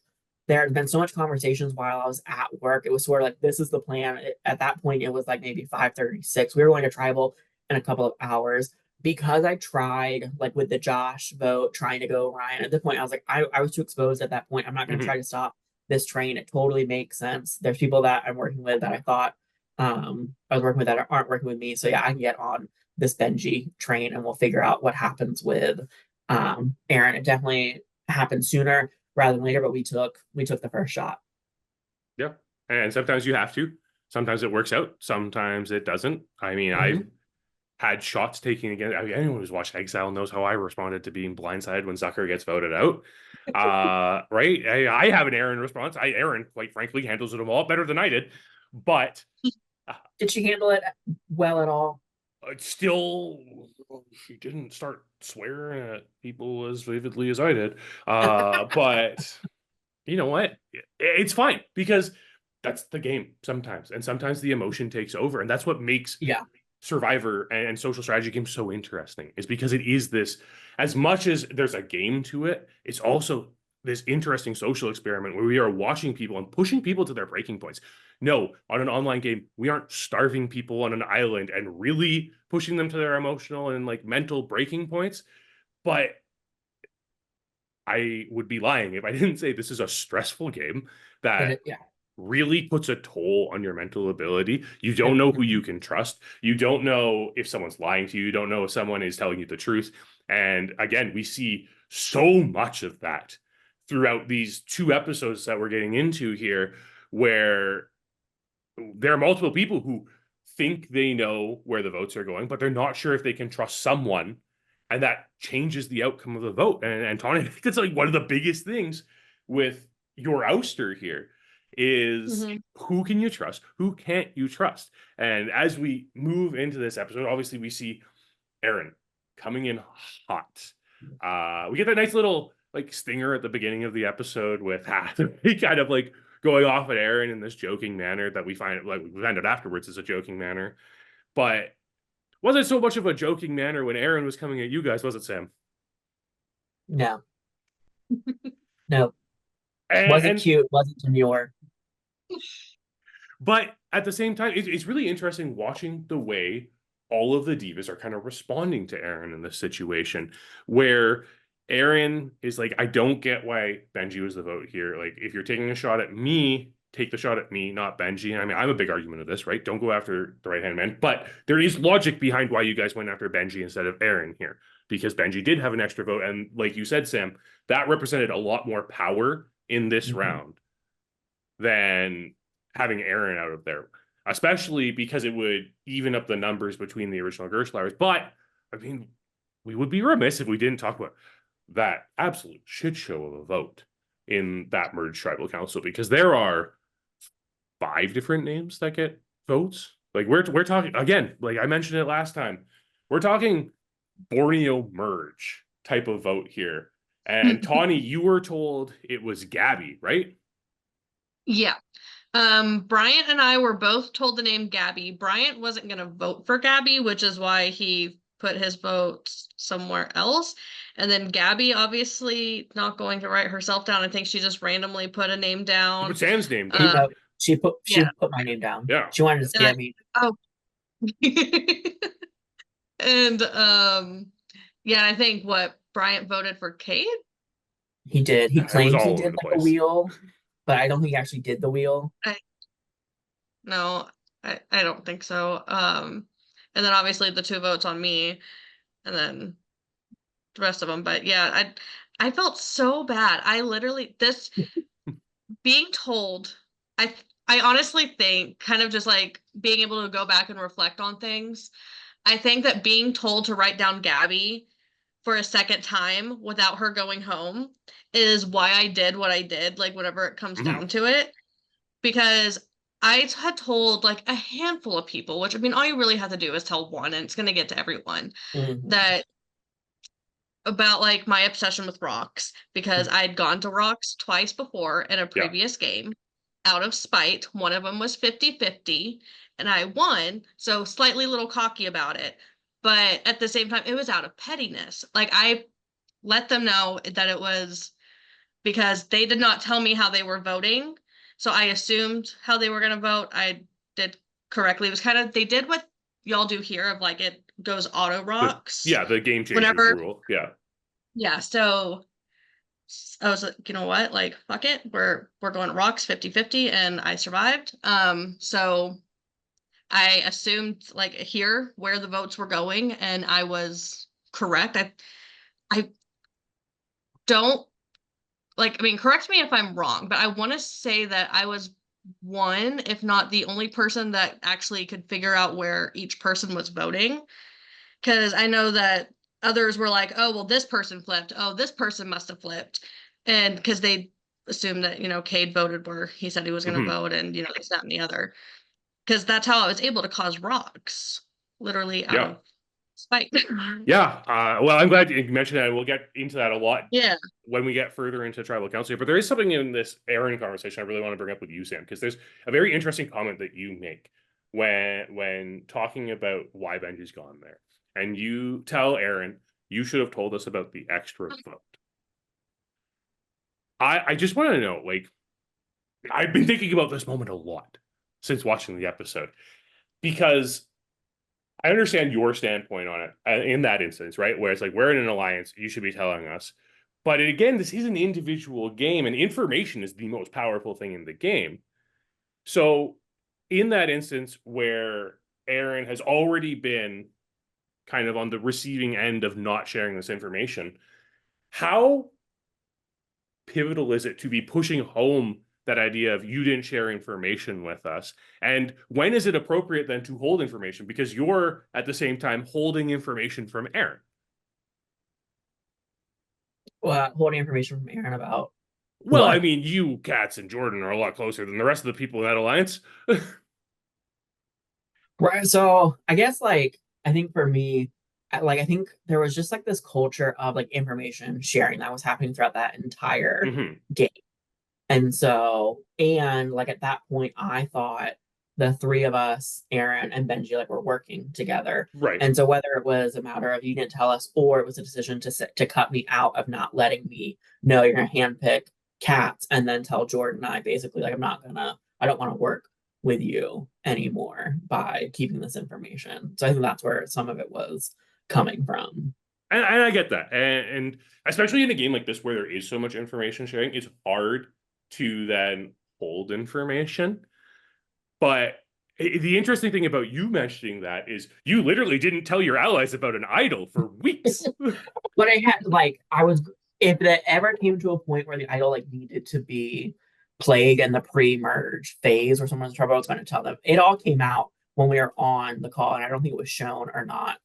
there had been so much conversations while I was at work. It was sort of like, this is the plan. At that point, it was like maybe 5:36. We were going to tribal in a couple of hours. Because I tried, like with the Josh vote, trying to go Ryan, at the point I was like, I was too exposed at that point. I'm not going to try to stop this train. It totally makes sense. There's people that I'm working with that I thought I was working with that aren't working with me. So yeah, I can get on this Benji train and we'll figure out what happens with Erin. It definitely happen sooner rather than later, but we took the first shot. Yeah. And sometimes you have to. Sometimes it works out. Sometimes it doesn't. I mean, I've had shots taken again. I mean, anyone who's watched Exile knows how I responded to being blindsided when Zucker gets voted out. Right? I have an Erin response. Erin, quite frankly, handles it a lot better than I did. But did she handle it well at all? Still, she didn't start swearing at people as vividly as I did. But you know what? It's fine because that's the game sometimes. And sometimes the emotion takes over. And that's what makes Survivor and social strategy games so interesting, is because it is this, as much as there's a game to it, it's also this interesting social experiment where we are watching people and pushing people to their breaking points. No, on an online game, we aren't starving people on an island and really pushing them to their emotional and like mental breaking points. But I would be lying if I didn't say this is a stressful game that really puts a toll on your mental ability. You don't know who you can trust. You don't know if someone's lying to you. You don't know if someone is telling you the truth. And again, we see so much of that throughout these 2 episodes that we're getting into here, where there are multiple people who think they know where the votes are going, but they're not sure if they can trust someone. And that changes the outcome of the vote. And Tawni, I think that's like one of the biggest things with your ouster here is who can you trust? Who can't you trust? And as we move into this episode, obviously we see Erin coming in hot. We get that nice little like stinger at the beginning of the episode with Hathaway kind of like going off at Erin in this joking manner that we find out afterwards is a joking manner. But wasn't so much of a joking manner when Erin was coming at you guys, was it, Sam? No. No. Wasn't cute, wasn't demure. But at the same time, it's really interesting watching the way all of the divas are kind of responding to Erin in this situation, where Erin is like, I don't get why Benji was the vote here. Like, if you're taking a shot at me, take the shot at me, not Benji. I mean, I'm a big argument of this, right? Don't go after the right-hand man. But there is logic behind why you guys went after Benji instead of Erin here, because Benji did have an extra vote. And like you said, Sam, that represented a lot more power in this round than having Erin out of there, especially because it would even up the numbers between the original Gerstlauers. But I mean, we would be remiss if we didn't talk about that absolute shit show of a vote in that merged tribal council, because there are 5 different names that get votes. Like we're talking again, like I mentioned it last time, we're talking Borneo merge type of vote here. And Tawni, you were told it was Gabby, right? Yeah. Bryant and I were both told the name Gabby. Bryant wasn't going to vote for Gabby, which is why he put his vote somewhere else. And then Gabby, obviously not going to write herself down. I think she just randomly put a name down. She put Sam's name down. She put my name down. Yeah. She wanted to scam me. Oh. And yeah, I think Bryant voted for Cade? He did. He claimed he did like a wheel, but I don't think he actually did the wheel. No, I don't think so. And then obviously the 2 votes on me, and then the rest of them. But yeah, I felt so bad. I literally being told. I honestly think, kind of just like being able to go back and reflect on things, I think that being told to write down Gabby for a second time without her going home is why I did what I did, like whenever it comes down to it. Because I had told like a handful of people, which I mean, all you really have to do is tell one and it's going to get to everyone, that about like my obsession with rocks, because I'd gone to rocks twice before in a previous game out of spite. One of them was 50-50 and I won, so slightly little cocky about it, but at the same time it was out of pettiness. Like I let them know that it was because they did not tell me how they were voting, so I assumed how they were going to vote. I did correctly. It was kind of, they did what y'all do here of like it goes auto rocks. The game changes rule. Yeah, so I was like, you know what, like fuck it, we're going rocks 50-50, and I survived. So I assumed like here where the votes were going, and I was correct. I don't like, I mean, correct me if I'm wrong, but I want to say that I was one, if not the only person that actually could figure out where each person was voting. Because I know that others were like, oh, well, this person flipped. Oh, this person must have flipped. And because they assumed that, Cade voted where he said he was going to vote, and, this, that, and the other. Because that's how I was able to cause rocks, literally out of spite. Yeah. Well, I'm glad you mentioned that. We'll get into that a lot Yeah. when we get further into tribal council. But there is something in this Erin conversation I really want to bring up with you, Sam, because there's a very interesting comment that you make when talking about why Benji's gone there. And you tell Erin, you should have told us about the extra vote. I just want to know, like, I've been thinking about this moment a lot since watching the episode, because I understand your standpoint on it in that instance, right? Where it's like, we're in an alliance, you should be telling us. But again, this is an individual game, and information is the most powerful thing in the game. So in that instance where Erin has already been kind of on the receiving end of not sharing this information, how pivotal is it to be pushing home that idea of you didn't share information with us? And when is it appropriate then to hold information? Because you're at the same time holding information from Erin. Well, holding information from Erin about. Well, what? I mean, you, Katz, and Jordyn are a lot closer than the rest of the people in that alliance. Right. So I guess like I think for me, I think there was just like this culture of like information sharing that was happening throughout that entire game. And so, and like at that point, I thought the three of us, Erin and Benji, like were working together. Right. And so whether it was a matter of you didn't tell us, or it was a decision to cut me out of not letting me know you're gonna handpick Katz and then tell Jordyn and I basically like I don't want to work with you anymore by keeping this information. So I think that's where some of it was coming from. And I get that. And especially in a game like this where there is so much information sharing, it's hard to then hold information. But the interesting thing about you mentioning that is you literally didn't tell your allies about an idol for weeks. But I had like if that ever came to a point where the idol like needed to be played in the pre-merge phase or someone's in trouble, I was going to tell them. It all came out when we were on the call, and I don't think it was shown or not.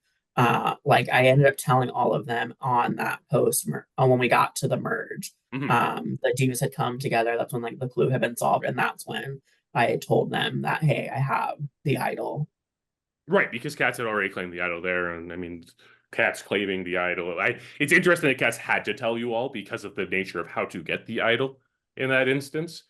Like I ended up telling all of them on that post when we got to the merge. The divas had come together. That's when like the clue had been solved, and that's when I had told them that, hey, I have the idol. Right, because Katz had already claimed the idol there, and I mean, Katz claiming the idol. It's interesting that Katz had to tell you all because of the nature of how to get the idol in that instance.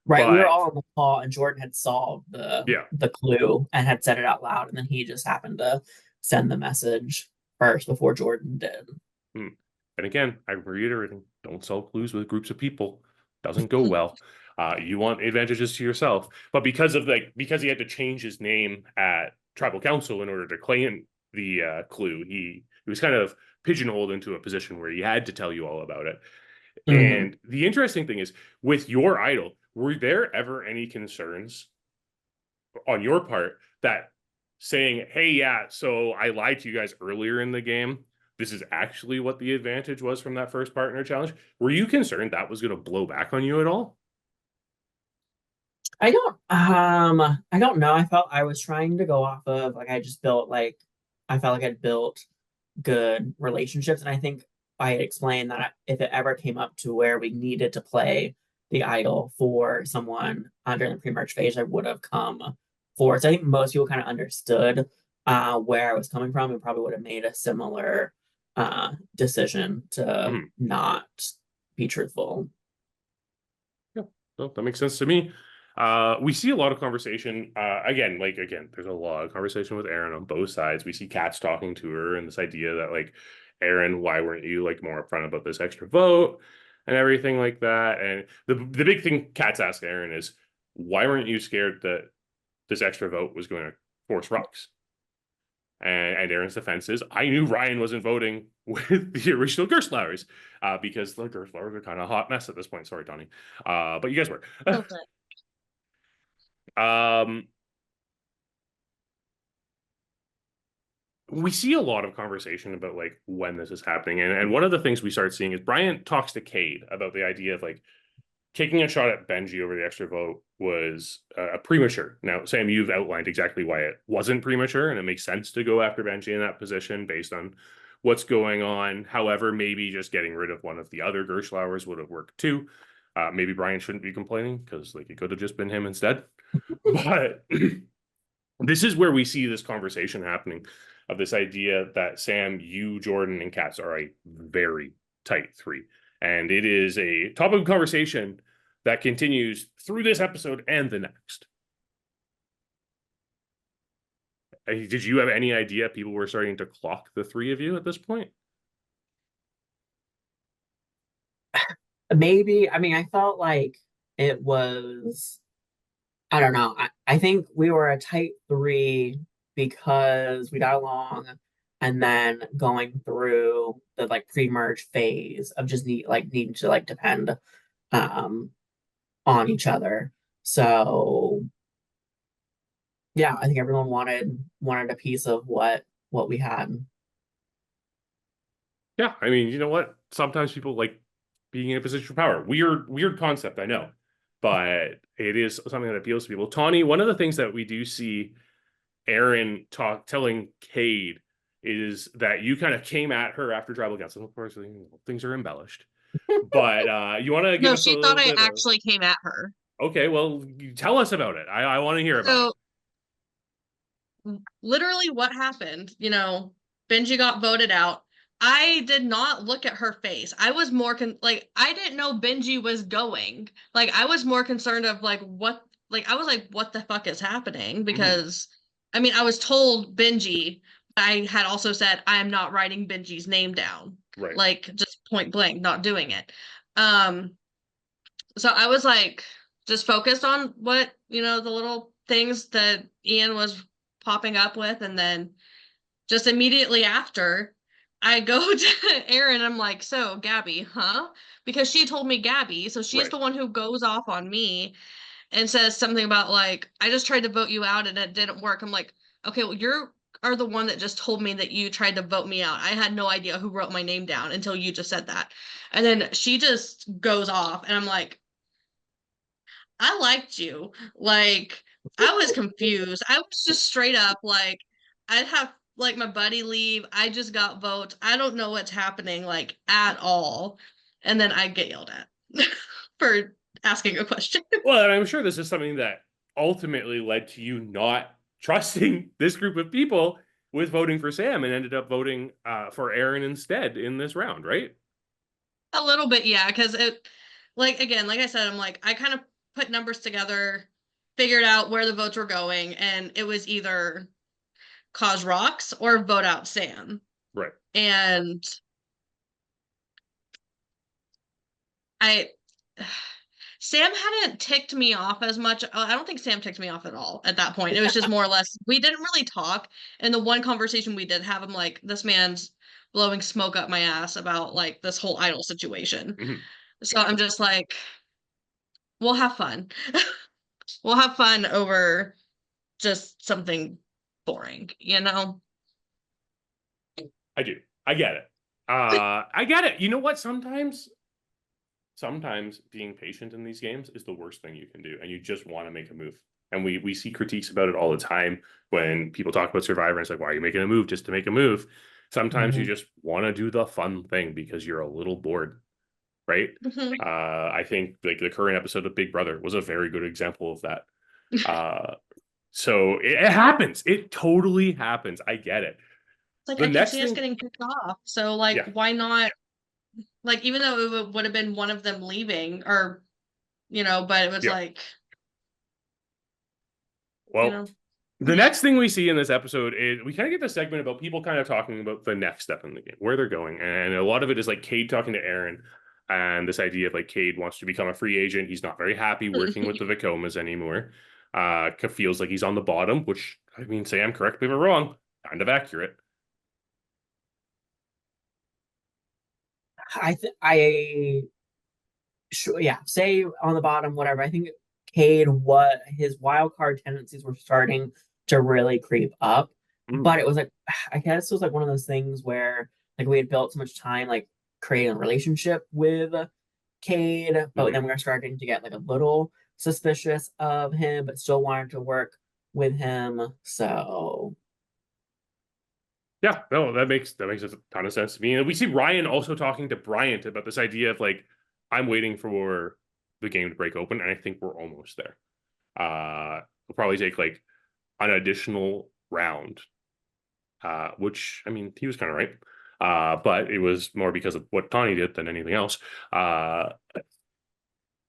Right, we were all on the call, and Jordyn had solved the clue and had said it out loud, and then he just happened to send the message first before Jordyn did. And again, I'm reiterating: don't solve clues with groups of people. Doesn't go well. You want advantages to yourself, but because he had to change his name at Tribal Council in order to claim the clue, he was kind of pigeonholed into a position where he had to tell you all about it. And the interesting thing is, with your idol, were there ever any concerns on your part that saying, hey, yeah, so I lied to you guys earlier in the game, this is actually what the advantage was from that first partner challenge? Were you concerned that was going to blow back on you at all? I don't know. I felt I was trying to go off of like I felt like I'd built good relationships, and I think I had explained that if it ever came up to where we needed to play the idol for someone during the pre-merge phase, I would have come forward. So I think most people kind of understood where I was coming from, and probably would have made a similar decision to not be truthful. Yeah, well, that makes sense to me. We see a lot of conversation. Again, there's a lot of conversation with Erin on both sides. We see Katz talking to her, and this idea that like, Erin, why weren't you like more upfront about this extra vote and everything like that? And the big thing Katz asked Erin is, why weren't you scared that this extra vote was going to force rocks? And Erin's defense is, I knew Ryan wasn't voting with the original Gerslauers because the Gerslauers are kind of a hot mess at this point. Sorry, Tawni. But you guys were. we see a lot of conversation about like when this is happening. And one of the things we start seeing is Bryant talks to Cade about the idea of like taking a shot at Benji over the extra vote was premature. Now, Sam, you've outlined exactly why it wasn't premature, and it makes sense to go after Benji in that position based on what's going on. However, maybe just getting rid of one of the other Gerstlauers would have worked too. Maybe Brian shouldn't be complaining because like it could have just been him instead. But this is where we see this conversation happening of this idea that Sam, you, Jordyn, and Katz are a very tight three. And it is a topic of conversation that continues through this episode and the next. Did you have any idea people were starting to clock the three of you at this point? Maybe. I mean, I felt like it was, I don't know. I think we were a tight three because we got along, and then going through the like pre-merge phase of just needing to like depend on each other. So yeah, I think everyone wanted a piece of what we had. Yeah, I mean, you know what? Sometimes people like being in a position of power. Weird concept, I know, but it is something that appeals to people. Tawni, one of the things that we do see Erin telling Cade is that you kind of came at her after tribal council. Of course, things are embellished, but you want to give No, us a she little thought I bit actually came at her. Okay, well, tell us about it. I want to hear about it. Literally what happened, Benji got voted out. I did not look at her face. I was more I didn't know Benji was going. Like I was more concerned of like what I was like, what the fuck is happening? Because I mean, I was told Benji, but I had also said I am not writing Benji's name down. Right. Like just point blank, not doing it. So I was like just focused on what, the little things that Ian was popping up with, and then just immediately after I go to Erin, I'm like, so Gabby, huh? Because she told me Gabby, so she's the one who goes off on me and says something about like, I just tried to vote you out and it didn't work. I'm like, okay, well, are the one that just told me that you tried to vote me out. I had no idea who wrote my name down until you just said that. And then she just goes off and I'm like, I liked you. Like, I was confused. I was just straight up like, I'd have like my buddy leave. I just got votes. I don't know what's happening like at all. And then I get yelled at for asking a question. Well, and I'm sure this is something that ultimately led to you not trusting this group of people with voting for Sam and ended up voting for Erin instead in this round, right? A little bit, yeah, because it, like, again, like I said, I'm like, I kind of put numbers together, figured out where the votes were going, and it was either cause rocks or vote out Sam. Right. And Sam hadn't ticked me off as much. I don't think Sam ticked me off at all at that point. It was just more or less, we didn't really talk. And the one conversation we did have, I'm like, this man's blowing smoke up my ass about like this whole idol situation. Mm-hmm. So I'm just like, we'll have fun. We'll have fun over just something boring, I do. I get it. I get it. You know what? Sometimes being patient in these games is the worst thing you can do, and you just want to make a move. And we see critiques about it all the time when people talk about Survivor, and it's like, why are you making a move just to make a move? Sometimes you just want to do the fun thing because you're a little bored, right? I think like the current episode of Big Brother was a very good example of that. So it happens. It totally happens. I get it. It's like, I can see us getting kicked off. So like, why not? Like, even though it would have been one of them leaving or, but it was like. Well, the next thing we see in this episode is we kind of get the segment about people kind of talking about the next step in the game, where they're going. And a lot of it is like Cade talking to Erin and this idea of like Cade wants to become a free agent. He's not very happy working with the Vekomas anymore. Feels like he's on the bottom, which, I mean, Sam, correct me if I'm wrong, kind of accurate. Say on the bottom, whatever. I think Cade, what his wild card tendencies were starting to really creep up. But it was like, I guess it was like one of those things where like we had built so much time like creating a relationship with Cade, but then we were starting to get like a little suspicious of him, but still wanted to work with him. So Yeah, no, that makes a ton of sense to me. And we see Ryan also talking to Bryant about this idea of like, I'm waiting for the game to break open, and I think we're almost there. We'll probably take like an additional round, which I mean, he was kind of right. But it was more because of what Tawni did than anything else.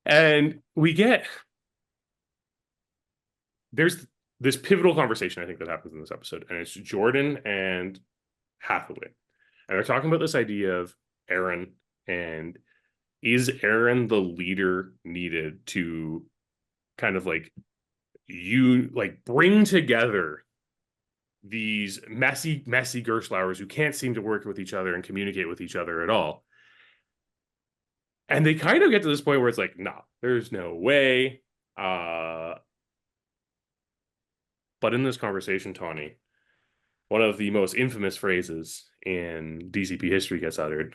And we get there's this pivotal conversation I think that happens in this episode, and it's Jordyn and Hathaway. And they're talking about this idea of Erin, and is Erin the leader needed to kind of like bring together these messy Gerstlauers who can't seem to work with each other and communicate with each other at all. And they kind of get to this point where it's like, nah, there's no way. But in this conversation, Tawni, one of the most infamous phrases in DCP history gets uttered.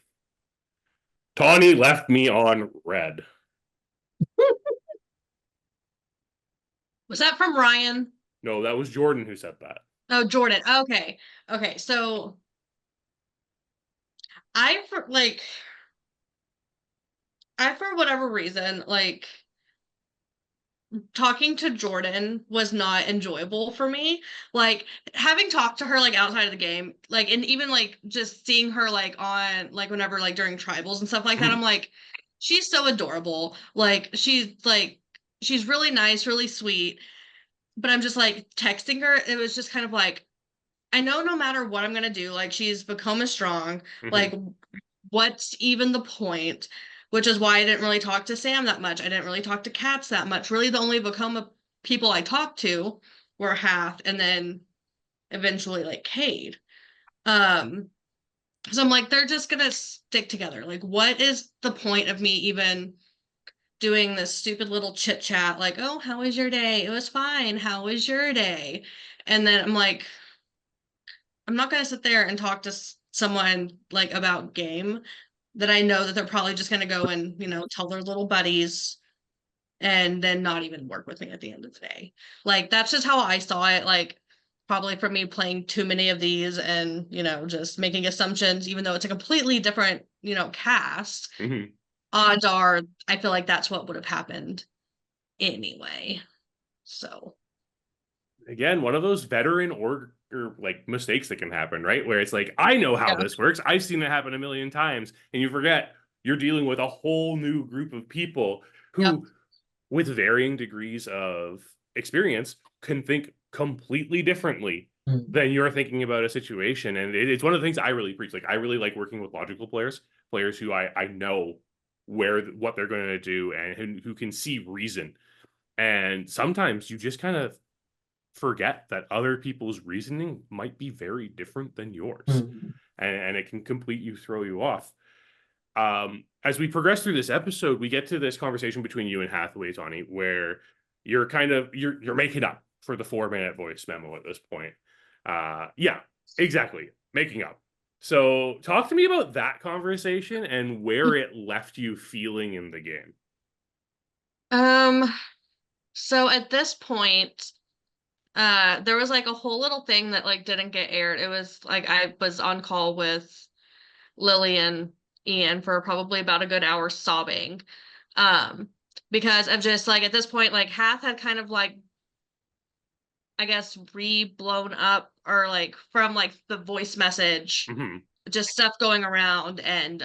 Tawni left me on red. Was that from Ryan? No, that was Jordyn who said that. Oh, Jordyn. Okay. So I for whatever reason, like talking to Jordyn was not enjoyable for me. Like having talked to her like outside of the game, like and even like just seeing her like on like whenever like during tribals and stuff like that, I'm like, she's so adorable. Like she's really nice, really sweet. But I'm just like texting her, it was just kind of like, I know no matter what I'm gonna do, like she's Vekoma strong. Like what's even the point? Which is why I didn't really talk to Sam that much. I didn't really talk to Katz that much. Really, the only Vekoma people I talked to were Hath and then eventually like Cade. So I'm like, they're just gonna stick together. Like, what is the point of me even doing this stupid little chit chat? Like, oh, how was your day? It was fine. How was your day? And then I'm like, I'm not gonna sit there and talk to someone like about game that I know that they're probably just going to go and, tell their little buddies and then not even work with me at the end of the day. Like, that's just how I saw it. Like, probably from me playing too many of these and, just making assumptions, even though it's a completely different, cast. Odds are, I feel like that's what would have happened anyway. So. Again, one of those veteran or like mistakes that can happen, right? Where it's like, I know how this works. I've seen it happen a million times. And you forget you're dealing with a whole new group of people who, with varying degrees of experience, can think completely differently than you're thinking about a situation. And it's one of the things I really preach. Like, I really like working with logical players who I know what they're going to do and who can see reason. And sometimes you just kind of forget that other people's reasoning might be very different than yours, and it can throw you off. As we progress through this episode, we get to this conversation between you and Hathaway, Tawni, where you're making up for the 4-minute voice memo at this point. Yeah, exactly, making up. So talk to me about that conversation and where it left you feeling in the game. So at this point, there was like a whole little thing that like didn't get aired. It was like I was on call with Lilly and Ian for probably about a good hour sobbing. Because of just like at this point, like Hath had kind of like, I guess, blown up or like from like the voice message, just stuff going around. And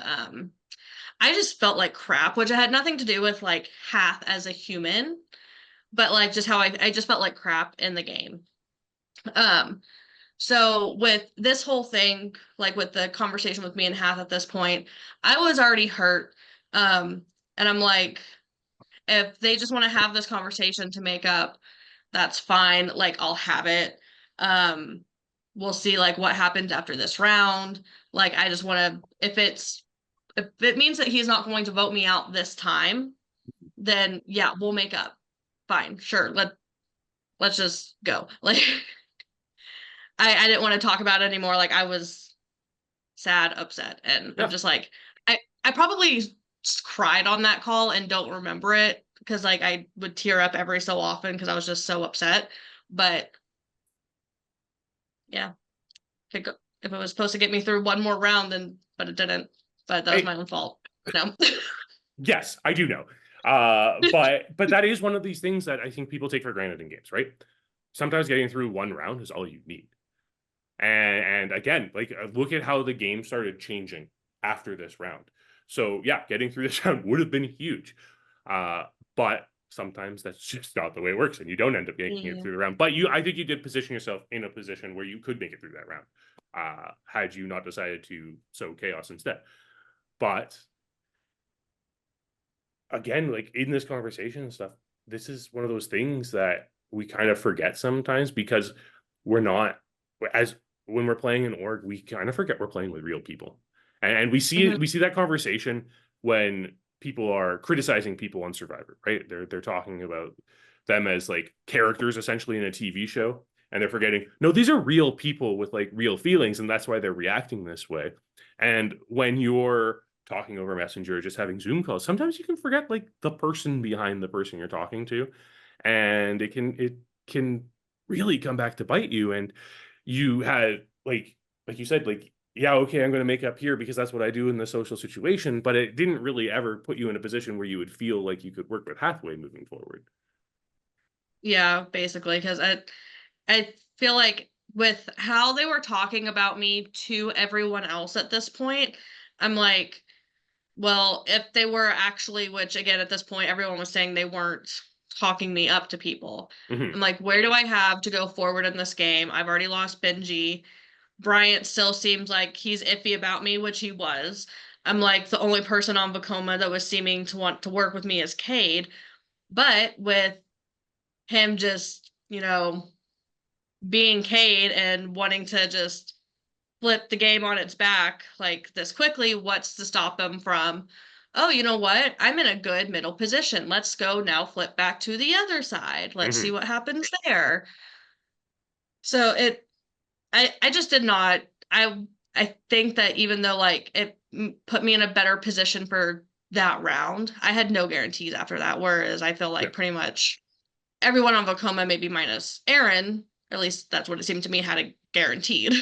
I just felt like crap, which had nothing to do with like Hath as a human, but like just how I just felt like crap in the game. So with this whole thing, like with the conversation with me and Hath at this point, I was already hurt. And I'm like, if they just want to have this conversation to make up, that's fine. Like, I'll have it. We'll see like what happens after this round. Like, I just want to, if it means that he's not going to vote me out this time, then yeah, we'll make up. Fine, sure. Let's just go. Like, I didn't want to talk about it anymore. Like I was sad, upset, and I'm Yeah. just like I probably just cried on that call and don't remember it because like I would tear up every so often because I was just so upset. But yeah, if it was supposed to get me through one more round, then but it didn't. But that was my own fault. No. Yes, I do know. But that is one of these things that I think people take for granted in games, right? Sometimes getting through one round is all you need. And again, like look at how the game started changing after this round. So yeah, getting through this round would have been huge. But sometimes that's just not the way it works, and you don't end up making it through the round. But I think you did position yourself in a position where you could make it through that round, had you not decided to sow chaos instead. But again, like in this conversation and stuff, this is one of those things that we kind of forget sometimes because we're not, as when we're playing an org, we kind of forget we're playing with real people. And we see we see that conversation when people are criticizing people on Survivor, right? They're talking about them as like characters essentially in a TV show, and they're forgetting, no, these are real people with like real feelings, and that's why they're reacting this way. And when you're talking over Messenger, just having Zoom calls, sometimes you can forget like the person behind the person you're talking to, and it can really come back to bite you. And you had like you said, like, yeah, okay, I'm going to make up here because that's what I do in the social situation, but it didn't really ever put you in a position where you would feel like you could work with Hathaway moving forward. Yeah, basically, because I feel like with how they were talking about me to everyone else at this point, I'm like, well, if they were actually, which again at this point everyone was saying they weren't talking me up to people. I'm like, where do I have to go forward in this game? I've already lost Benji. Bryant still seems like he's iffy about me, which he was. I'm like, the only person on Vekoma that was seeming to want to work with me is Cade. But with him just, being Cade and wanting to just flip the game on its back like this quickly, what's to stop him from, oh, you know what? I'm in a good middle position. Let's go now flip back to the other side. Let's see what happens there. So I just did not, I think that even though like it put me in a better position for that round, I had no guarantees after that. Whereas I feel like pretty much everyone on Vekoma, maybe minus Erin, at least that's what it seemed to me, had it guaranteed.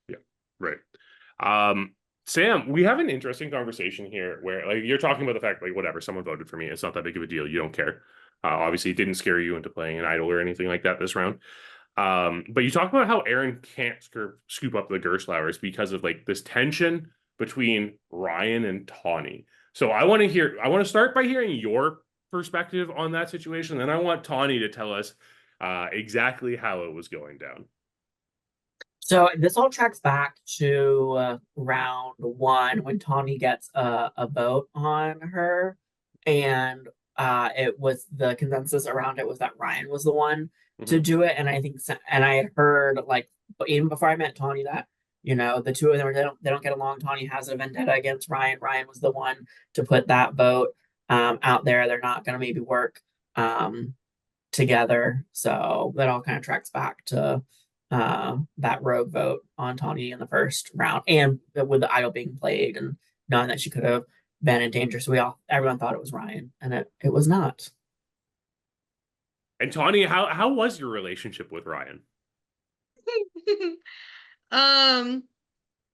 Yeah, right. Sam, we have an interesting conversation here where like you're talking about the fact like whatever, someone voted for me, it's not that big of a deal, you don't care. Obviously it didn't scare you into playing an idol or anything like that this round. But you talk about how Erin can't scoop up the Gerstlauers because of like this tension between Ryan and Tawni. So I want to start by hearing your perspective on that situation. Then I want Tawni to tell us exactly how it was going down. So this all tracks back to round one when Tawni gets a vote on her, and it was the consensus around it was that Ryan was the one to do it. And I think, and I had heard like even before I met Tawni that the two of them they don't get along. Tawni has a vendetta against Ryan. Ryan was the one to put that vote out there. They're not going to maybe work together. So that all kind of tracks back to that rogue vote on Tawni in the first round, and with the idol being played and knowing that she could have been in danger. So everyone thought it was Ryan, and it was not. And Tawni, how was your relationship with Ryan?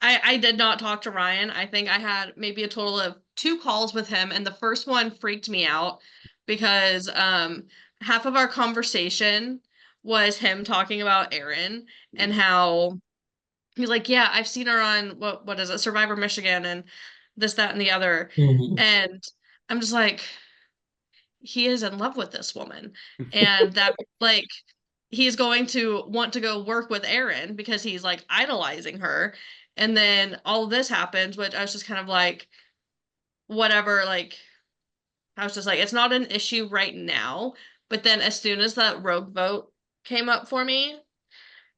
I did not talk to Ryan. I think I had maybe a total of 2 calls with him, and the first one freaked me out because half of our conversation was him talking about Erin and how he's like, yeah, I've seen her on what is it, Survivor Michigan and this, that, and the other. And I'm just like, he is in love with this woman. And that like he's going to want to go work with Erin because he's like idolizing her. And then all of this happens, which I was just kind of like, whatever, like I was just like, it's not an issue right now. But then as soon as that rogue vote came up for me,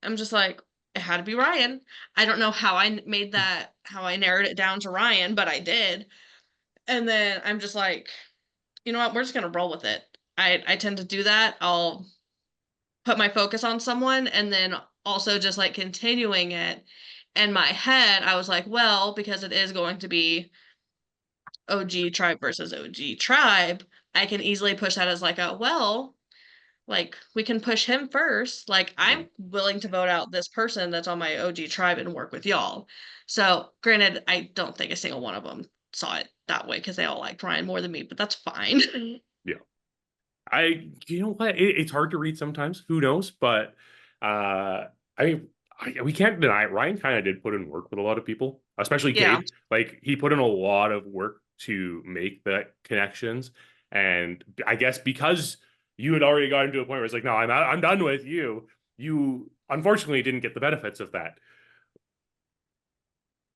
I'm just like, it had to be Ryan. I don't know how I made that, how I narrowed it down to Ryan, but I did. And then I'm just like, you know what? We're just going to roll with it. I tend to do that. I'll put my focus on someone, and then also just like continuing it. In my head, I was like, well, because it is going to be OG tribe versus OG tribe, I can easily push that as like a, well, like we can push him first. Like I'm willing to vote out this person that's on my OG tribe and work with y'all. So granted, I don't think a single one of them saw it that way because they all liked Ryan more than me, but that's fine. Yeah. You know what? It's hard to read sometimes. Who knows? But we can't deny it. Ryan kind of did put in work with a lot of people, especially Yeah. Cade. Like he put in a lot of work to make the connections. And I guess because you had already gotten to a point where it's like, no, I'm done with you. You unfortunately didn't get the benefits of that.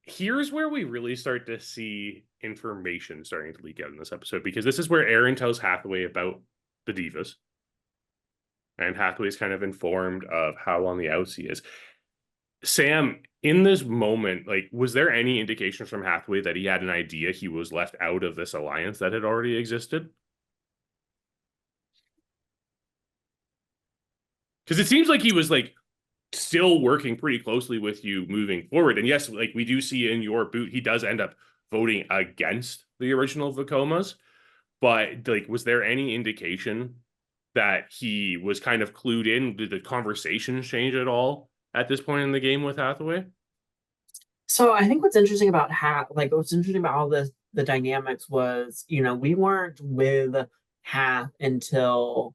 Here's where we really start to see information starting to leak out in this episode, because this is where Erin tells Hathaway about the Divas. And Hathaway's kind of informed of how on the outs he is. Sam, in this moment, like, was there any indication from Hathaway that he had an idea he was left out of this alliance that had already existed? Because it seems like he was like still working pretty closely with you moving forward. And yes, like we do see in your boot, he does end up voting against the original Vacomas. But like, was there any indication that he was kind of clued in? Did the conversations change at all at this point in the game with Hathaway? So I think what's interesting about what's interesting about all the dynamics was, we weren't with Hath until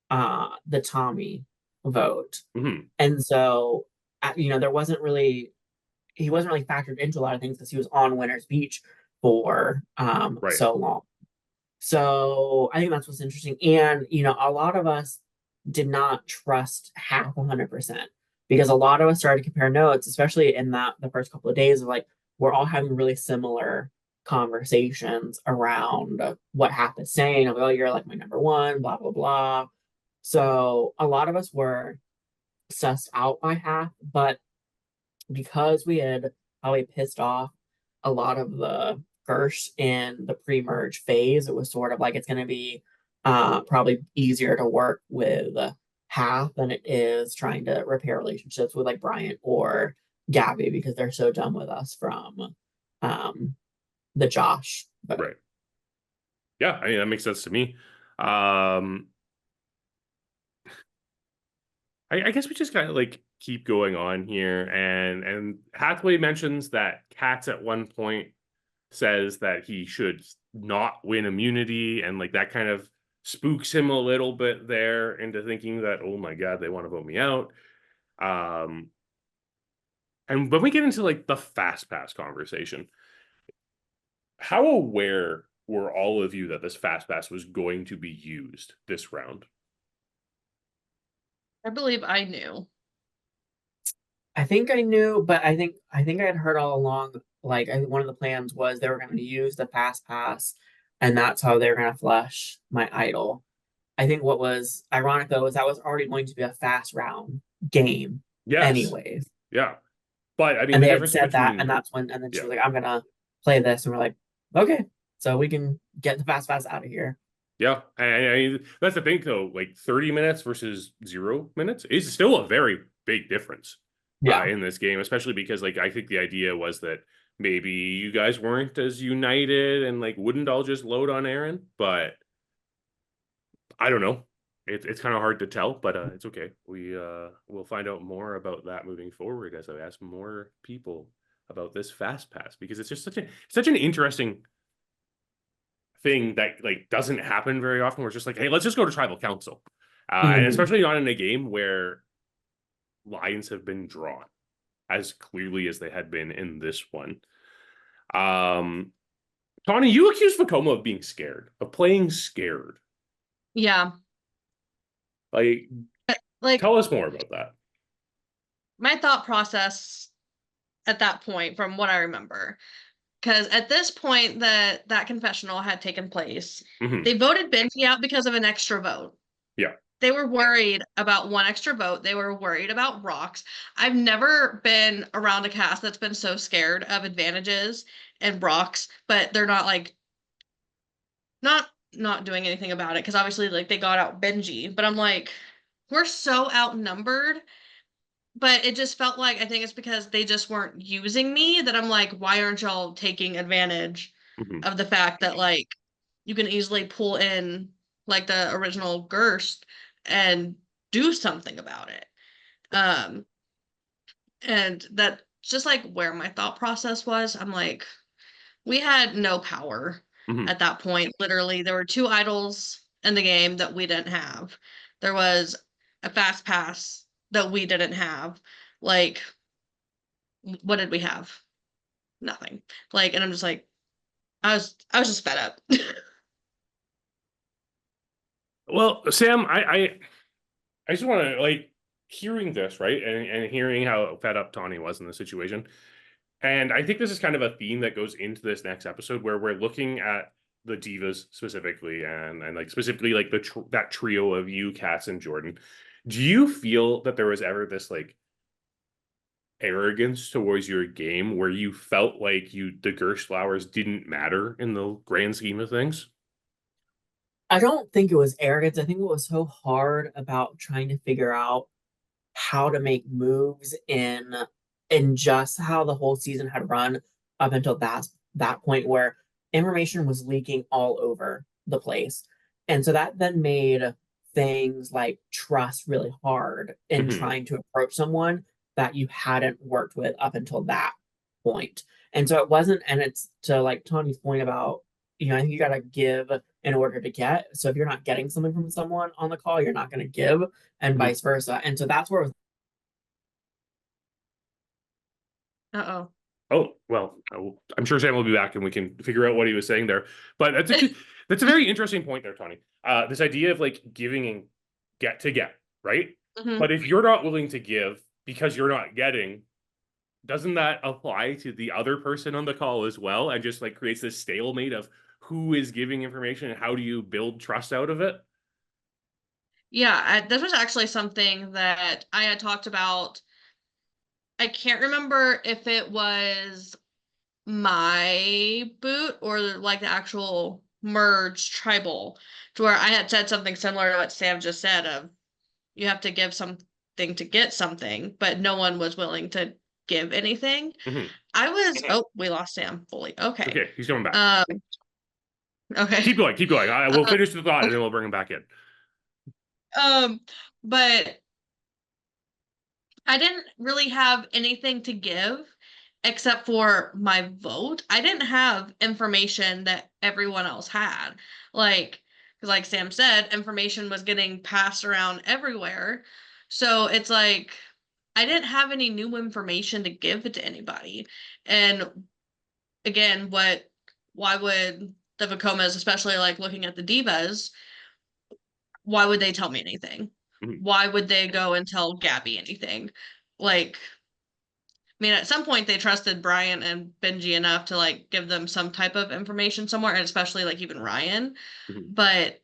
the Tommy vote. Mm-hmm. And so there wasn't really he wasn't really factored into a lot of things because he was on Winter's Beach for so long. So I think that's what's interesting. And, a lot of us did not trust Hath 100% because a lot of us started to compare notes, especially in the first couple of days of like, we're all having really similar conversations around what Hath is saying. Of, oh, you're like my number one, blah, blah, blah. So a lot of us were sussed out by Hath, but because we had probably pissed off a lot of the Gersh in the pre-merge phase, it was sort of like it's going to be probably easier to work with Hath than it is trying to repair relationships with like Bryant or Gabby because they're so done with us from the Josh. But... Right. Yeah, I mean, that makes sense to me. I guess we just kind of like keep going on here, and Hathaway mentions that Katz at one point says that he should not win immunity, and like that kind of spooks him a little bit there into thinking that, oh my god, they want to vote me out. And when we get into like the fast pass conversation, how aware were all of you that this fast pass was going to be used this round? I believe I knew. I think I knew, but I think I had heard all along, like one of the plans was they were going to use the fast pass, and that's how they were going to flush my idol. I think what was ironic though is that was already going to be a fast round game, anyways. Yeah, but I mean, and the they had difference said between... that, and that's when, and then she was like, "I'm gonna play this," and we're like, "Okay, so we can get the fast pass out of here." Yeah, I that's the thing though. Like 30 minutes versus 0 minutes is still a very big difference. In this game, especially because like I think the idea was that maybe you guys weren't as united and like wouldn't all just load on Erin, but I don't know. It's kind of hard to tell, but it's okay. We'll find out more about that moving forward as I ask more people about this fast pass, because it's just such an interesting thing that like doesn't happen very often. Where it's just like, hey, let's just go to tribal council, and especially not in a game where lines have been drawn as clearly as they had been in this one. Tawni, you accused Vacoma of being scared, of playing scared. Yeah. Like, tell us more about that. My thought process at that point, from what I remember, because at this point that confessional had taken place. They voted Benji out because of an extra vote. Yeah. They were worried about one extra vote. They were worried about rocks. I've never been around a cast that's been so scared of advantages and rocks, but they're not like not doing anything about it because obviously like they got out Benji, but I'm like, we're so outnumbered but it just felt like, I think it's because they just weren't using me, that I'm like, why aren't y'all taking advantage of the fact that like you can easily pull in like the original Gerst and do something about it. And that's just like where my thought process was. I'm like, we had no power at that point. Literally, there were 2 idols in the game that we didn't have. There was a fast pass that we didn't have. Like, what did we have? Nothing. Like, and I'm just like, I was just fed up. Well, Sam, I just want to like hearing this, right? And hearing how fed up Tawni was in the situation. And I think this is kind of a theme that goes into this next episode where we're looking at the divas specifically and like specifically like that trio of you, Katz, and Jordyn. Do you feel that there was ever this like arrogance towards your game where you felt like the Gerstlauers didn't matter in the grand scheme of things? I don't think it was arrogance. I think what was so hard about trying to figure out how to make moves in just how the whole season had run up until that point where information was leaking all over the place. And so that then made things like trust really hard in trying to approach someone that you hadn't worked with up until that point. And so it wasn't, and it's to like Tawni's point about, I think you got to give in order to get. So if you're not getting something from someone on the call, you're not going to give, and vice versa. And so that's where it was. Uh-oh. Oh, well, I'm sure Sam will be back and we can figure out what he was saying there. But that's a very interesting point there, Tawni. This idea of like giving and get, right? But if you're not willing to give because you're not getting, doesn't that apply to the other person on the call as well? And just like creates this stalemate of who is giving information and how do you build trust out of it? Yeah, this was actually something that I had talked about. I can't remember if it was my boot or like the actual merge tribal, to where I had said something similar to what Sam just said of you have to give something to get something, but no one was willing to give anything. I was we lost Sam fully. Okay, he's coming back. Okay, keep going. We'll finish the thought and then we'll bring him back in. But I didn't really have anything to give except for my vote. I didn't have information that everyone else had. Like, because like Sam said, information was getting passed around everywhere. So it's like, I didn't have any new information to give to anybody. And again, why would the Vacomas, especially like looking at the divas, why would they tell me anything? Why would they go and tell Gabby anything? Like, I mean, at some point they trusted Bryant and Benji enough to like give them some type of information somewhere, and especially like even Ryan. But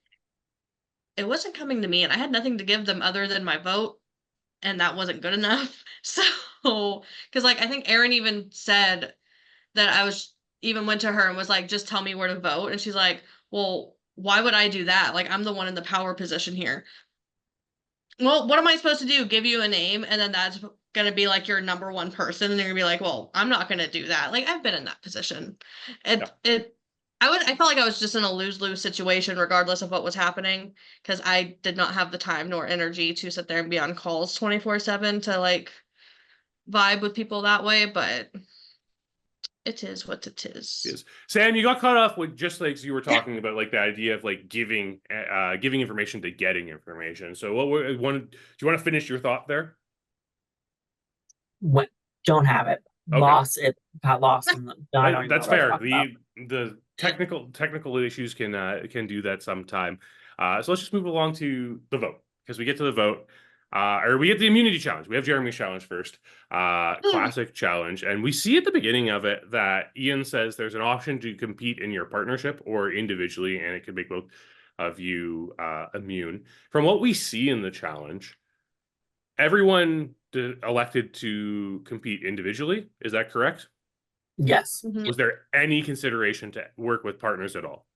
it wasn't coming to me, and I had nothing to give them other than my vote, and that wasn't good enough. So, because like I think Erin even said that I was even went to her and was like, just tell me where to vote. And she's like, well, why would I do that? Like, I'm the one in the power position here. Well, what am I supposed to do? Give you a name and then that's going to be like your number one person. And you're going to be like, well, I'm not going to do that. Like, I've been in that position. I felt like I was just in a lose-lose situation regardless of what was happening, because I did not have the time nor energy to sit there and be on calls 24/7 to like vibe with people that way. But it is what it is. Sam, you got caught off with just like you were talking about, like the idea of like giving information to getting information. So, do you want to finish your thought there? Don't have it. Okay. Got lost in them. That's fair. The technical issues can do that sometime. So let's just move along to the vote, because we get to the vote. Or we get the immunity challenge. We have Jeremy's challenge first. Classic challenge. And we see at the beginning of it that Ian says there's an option to compete in your partnership or individually, and it could make both of you immune. From what we see in the challenge, everyone elected to compete individually. Is that correct? Yes. Was there any consideration to work with partners at all?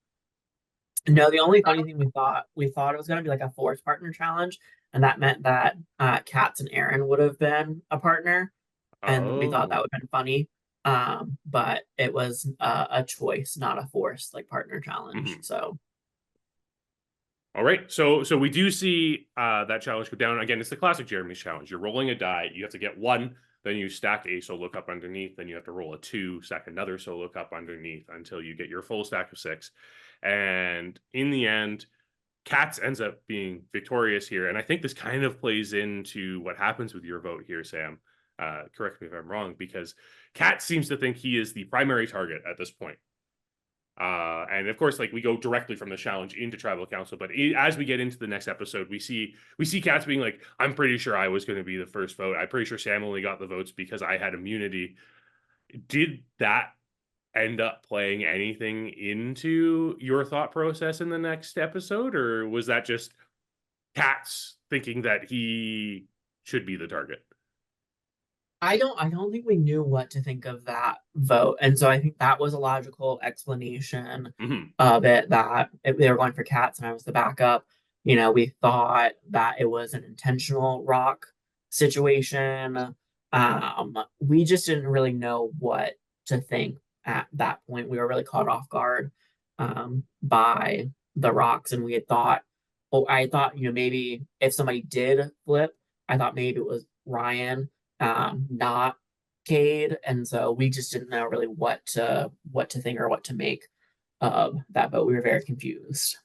No, the only funny thing we thought it was going to be like a forced partner challenge. and that meant that Katz and Erin would have been a partner, and we thought that Oh. would have been funny. But it was a choice, not a forced like partner challenge. Mhm. So All right. So we do see that challenge go down. Again, it's the classic Jeremy's challenge. You're rolling a die. You have to get one, then you stack a solo cup underneath, then you have to roll a 2, stack another solo cup underneath until you get your full stack of 6. And in the end, Katz ends up being victorious here. And I think this kind of plays into what happens with your vote here, Sam. Correct me if I'm wrong, because Katz seems to think he is the primary target at this point. And of course, like we go directly from the challenge into tribal council, but as we get into the next episode, we see Katz being like, I'm pretty sure I was going to be the first vote. I'm pretty sure Sam only got the votes because I had immunity. Did that end up playing anything into your thought process in the next episode, or was that just Katz thinking that he should be the target? I don't think we knew what to think of that vote, and so I think that was a logical explanation Mm-hmm. of it, that they were going for Katz and I was the backup. We thought that it was an intentional rock situation. We just didn't really know what to think at that point. We were really caught off guard by the rocks, and we had thought, I thought, maybe if somebody did flip, I thought maybe it was Ryan, not Cade, and so we just didn't know really what to think or what to make of that vote. We were very confused.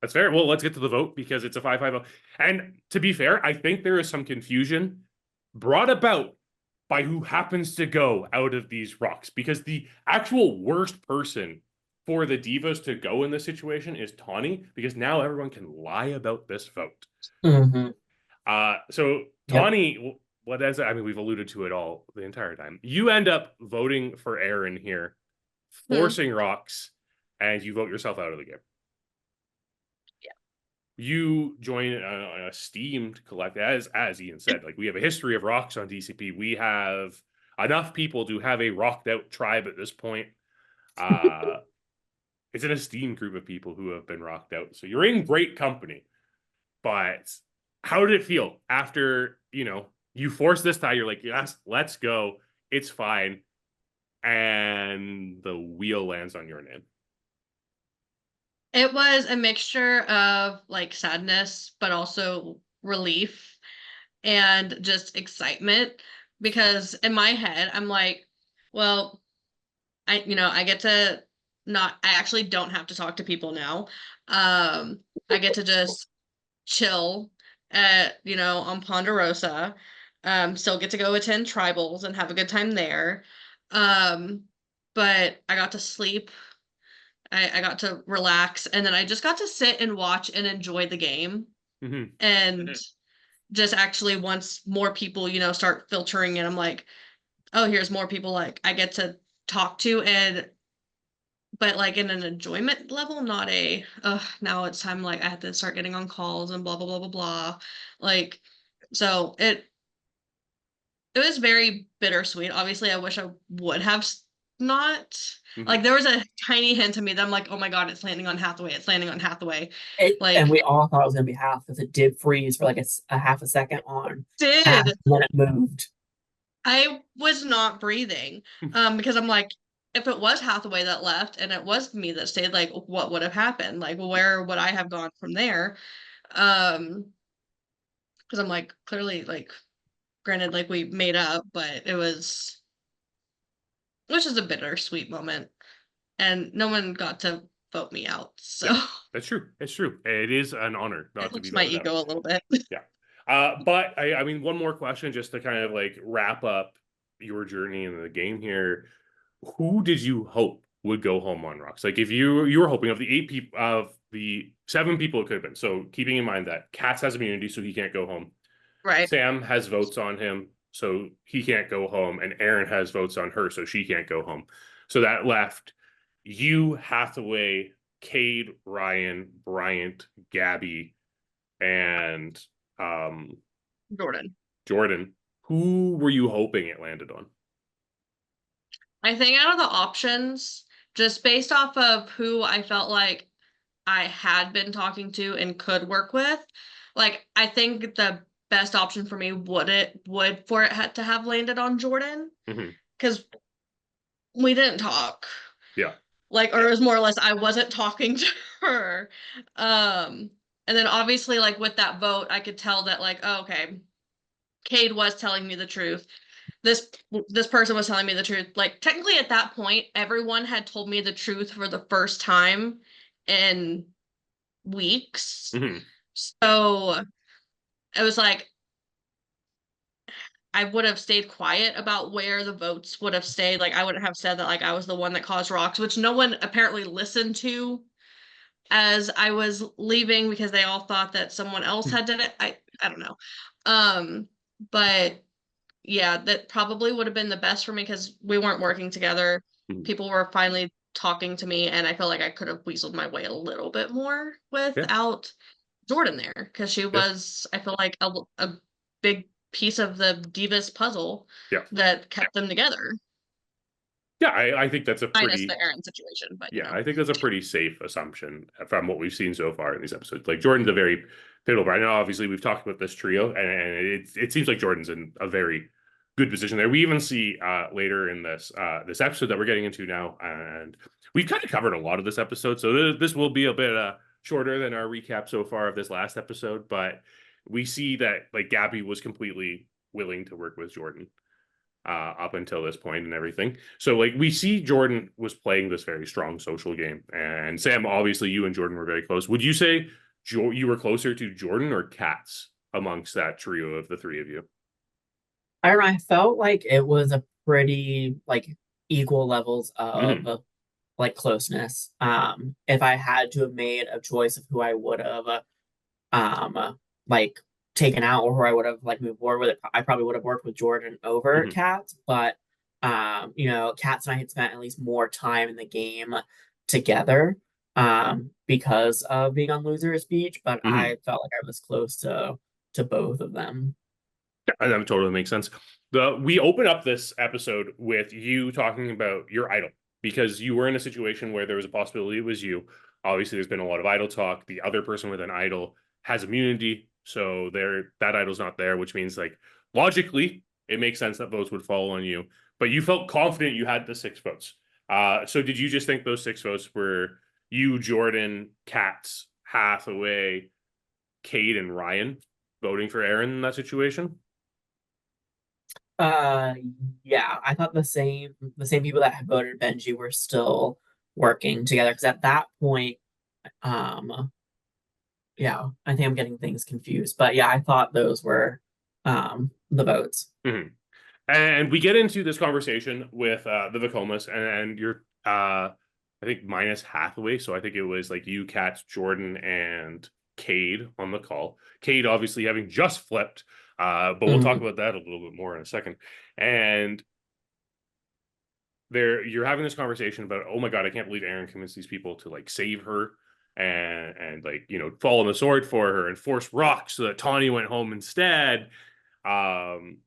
That's fair. Well, let's get to the vote because it's a 5-5 vote. And to be fair, I think there is some confusion brought about by who happens to go out of these rocks, because the actual worst person for the Divas to go in this situation is Tawni, because now everyone can lie about this vote. Mm-hmm. So Tawni, what is it? I mean, we've alluded to it all the entire time. You end up voting for Erin here, forcing rocks, and you vote yourself out of the game. You join an esteemed collective, as Ian said. Like, we have a history of rocks on DCP. We have enough people to have a rocked out tribe at this point. It's an esteemed group of people who have been rocked out. So you're in great company. But how did it feel after, you force this tie? You're like, yes, let's go. It's fine. And the wheel lands on your name. It was a mixture of like sadness, but also relief and just excitement, because in my head, I'm like, well, I get to I actually don't have to talk to people now. I get to just chill on Ponderosa. Still get to go attend tribals and have a good time there. But I got to sleep. I got to relax, and then I just got to sit and watch and enjoy the game. Mm-hmm. And just actually, once more people, start filtering in, I'm like, oh, here's more people like I get to talk to, but like in an enjoyment level, not now it's time, like I have to start getting on calls and blah blah blah blah blah. Like, so it was very bittersweet. Obviously, I wish I would have not. Mm-hmm. Like, there was a tiny hint to me that I'm like, oh my god, it's landing on Hathaway. It's landing on Hathaway. And we all thought it was gonna be half, because it did freeze for like a half a second on. Did. And then it moved. I was not breathing, because I'm like, if it was Hathaway that left and it was me that stayed, like, what would have happened? Like, where would I have gone from there? Because I'm like, clearly, like, granted, like, we made up, but it was just a bittersweet moment, and no one got to vote me out. So yeah, that's true. It's true. It is an honor not to be my voted ego out. a little bit. Yeah. But I mean, one more question just to kind of like wrap up your journey in the game here. Who did you hope would go home on rocks? Like, if you were hoping, of the 8 people, of the 7 people it could have been. So keeping in mind that Katz has immunity, so he can't go home. Right. Sam has votes on him, so he can't go home, and Erin has votes on her, so she can't go home. So that left you, Hathaway, Cade, Ryan, Bryant, Gabby, and Jordyn. Who were you hoping it landed on? I think out of the options, just based off of who I felt like I had been talking to and could work with, Like, I think the best option for me would had to have landed on Jordyn, because we didn't talk. Yeah. Like, or it was more or less I wasn't talking to her. And then obviously, like, with that vote, I could tell that, like, oh, okay, Cade was telling me the truth. This person was telling me the truth. Like, technically at that point, everyone had told me the truth for the first time in weeks. So it was like, I would have stayed quiet about where the votes would have stayed. Like, I wouldn't have said that, like, I was the one that caused rocks, which no one apparently listened to as I was leaving, because they all thought that someone else had done it. I don't know. But yeah, that probably would have been the best for me, because we weren't working together. People were finally talking to me, and I feel like I could have weaseled my way a little bit more without Jordyn there, because she was, I feel like, a big piece of the Divas puzzle that kept them together. Yeah, I think that's a Minus pretty the Erin situation, but I think that's a pretty safe assumption from what we've seen so far in these episodes. Like, Jordyn's a very pivotal part. I know obviously we've talked about this trio, and it seems like Jordyn's in a very good position there. We even see later in this this episode that we're getting into now, and we've kind of covered a lot of this episode, so this will be a bit shorter than our recap so far of this last episode. But we see that, like, Gabby was completely willing to work with Jordyn up until this point and everything. So, like, we see Jordyn was playing this very strong social game. And Sam, obviously you and Jordyn were very close. Would you say you were closer to Jordyn or Katz amongst that trio of the three of you? I don't know, I felt like it was a pretty, like, equal levels of like closeness. If I had to have made a choice of who I would have like taken out, or who I would have like moved forward with, it, I probably would have worked with Jordyn over Katz. But you know, Katz and I had spent at least more time in the game together because of being on Loser's Beach, but I felt like I was close to both of them. Yeah, that totally makes sense. We open up this episode with you talking about your idol, because you were in a situation where there was a possibility it was you. Obviously, there's been a lot of idol talk. The other person with an idol has immunity, so that idol's not there, which means, like, logically, it makes sense that votes would fall on you. But you felt confident you had the 6 votes. So did you just think those 6 votes were you, Jordyn, Katz, Hathaway, Cade, and Ryan voting for Erin in that situation? Yeah, I thought the same people that had voted Benji were still working together, because at that point, yeah, I think I'm getting things confused, but yeah, I thought those were the votes. And we get into this conversation with the Vacomas, and you're I think minus Hathaway, so I think it was like you, Katz, Jordyn, and Cade on the call. Cade obviously having just flipped, but we'll talk about that a little bit more in a second. And you're having this conversation about, oh my god, I can't believe Erin convinced these people to, like, save her and like, you know, fall on the sword for her and force rocks so that Tawni went home instead. And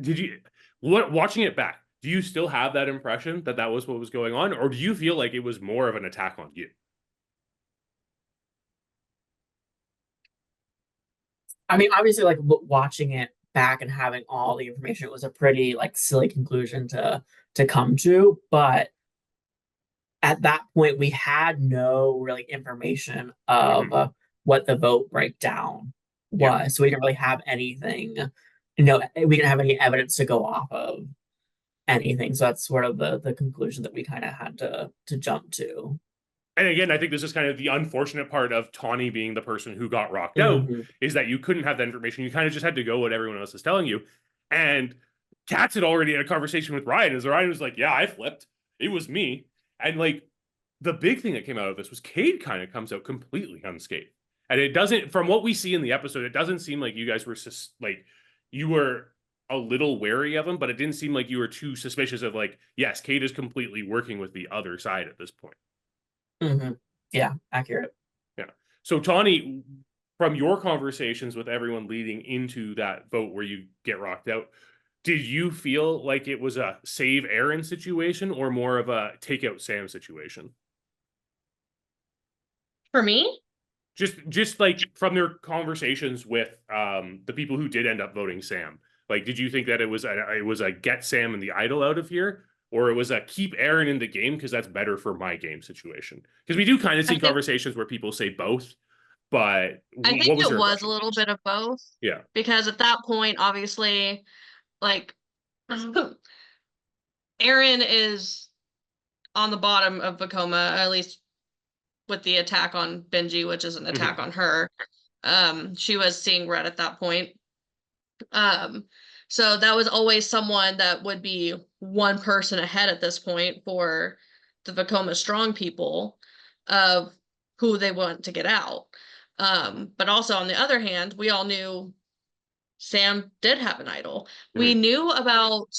did you, watching it back, do you still have that impression that was what was going on, or do you feel like it was more of an attack on you? I mean, obviously, like, watching it back and having all the information, it was a pretty, like, silly conclusion to come to. But at that point, we had no really information of what the vote breakdown was, so we didn't really have anything. We didn't have any evidence to go off of anything. So that's sort of the conclusion that we kind of had to jump to. And again, I think this is kind of the unfortunate part of Tawni being the person who got rocked out, is that you couldn't have that information. You kind of just had to go what everyone else is telling you. And Katz had already had a conversation with Ryan, as Ryan was like, yeah, I flipped. It was me. And, like, the big thing that came out of this was Cade kind of comes out completely unscathed. And it doesn't, from what we see in the episode, it doesn't seem like you guys were like, you were a little wary of him, but it didn't seem like you were too suspicious of, like, yes, Cade is completely working with the other side at this point. Yeah, accurate. Yeah. So, Tawni, from your conversations with everyone leading into that vote where you get rocked out, did you feel like it was a save Erin situation or more of a take out Sam situation? For me? Just like from their conversations with the people who did end up voting Sam, like, did you think that it was a get Sam and the idol out of here, or it was a keep Erin in the game because that's better for my game situation? Because we do kind of see conversations where people say both, but I think what was it your was impression? a little bit of both. Yeah. Because at that point, obviously, like Erin is on the bottom of Vekoma, at least with the attack on Benji, which is an attack on her. She was seeing red at that point. So that was always someone that would be one person ahead at this point for the Vekoma strong people of who they want to get out. But also on the other hand, we all knew Sam did have an idol. We knew about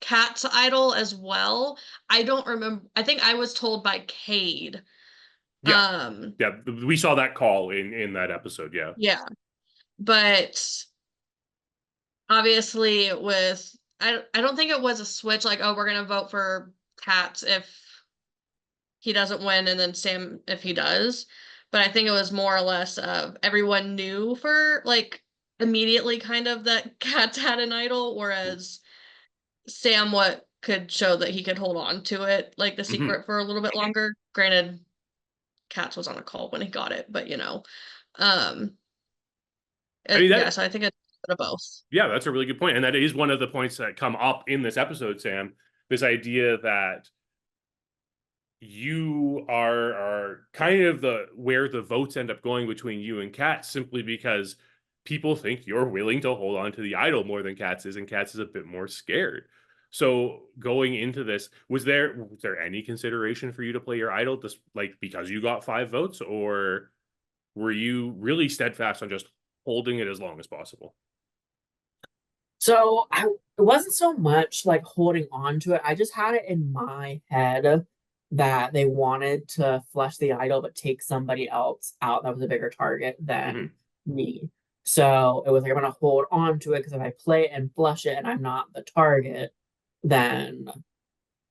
Kat's idol as well. I don't remember. I think I was told by Cade. Yeah. We saw that call in that episode. Yeah. Yeah. But obviously with I don't think it was a switch like, oh, we're gonna vote for Katz if he doesn't win and then Sam if he does. But I think it was more or less of everyone knew for like immediately kind of that Katz had an idol, whereas Sam what could show that he could hold on to it, like the secret for a little bit longer. Granted, Katz was on a call when he got it, but yeah, so I think it's a bit of both. Yeah, that's a really good point. And that is one of the points that come up in this episode, Sam. This idea that you are kind of where the votes end up going between you and Katz, simply because people think you're willing to hold on to the idol more than Katz is, and Katz is a bit more scared. So going into this, was there any consideration for you to play your idol just like because you got 5 votes, or were you really steadfast on just holding it as long as possible? So it wasn't so much like holding on to it. I just had it in my head that they wanted to flush the idol but take somebody else out that was a bigger target than me. So it was like, I'm going to hold on to it because if I play it and flush it and I'm not the target, then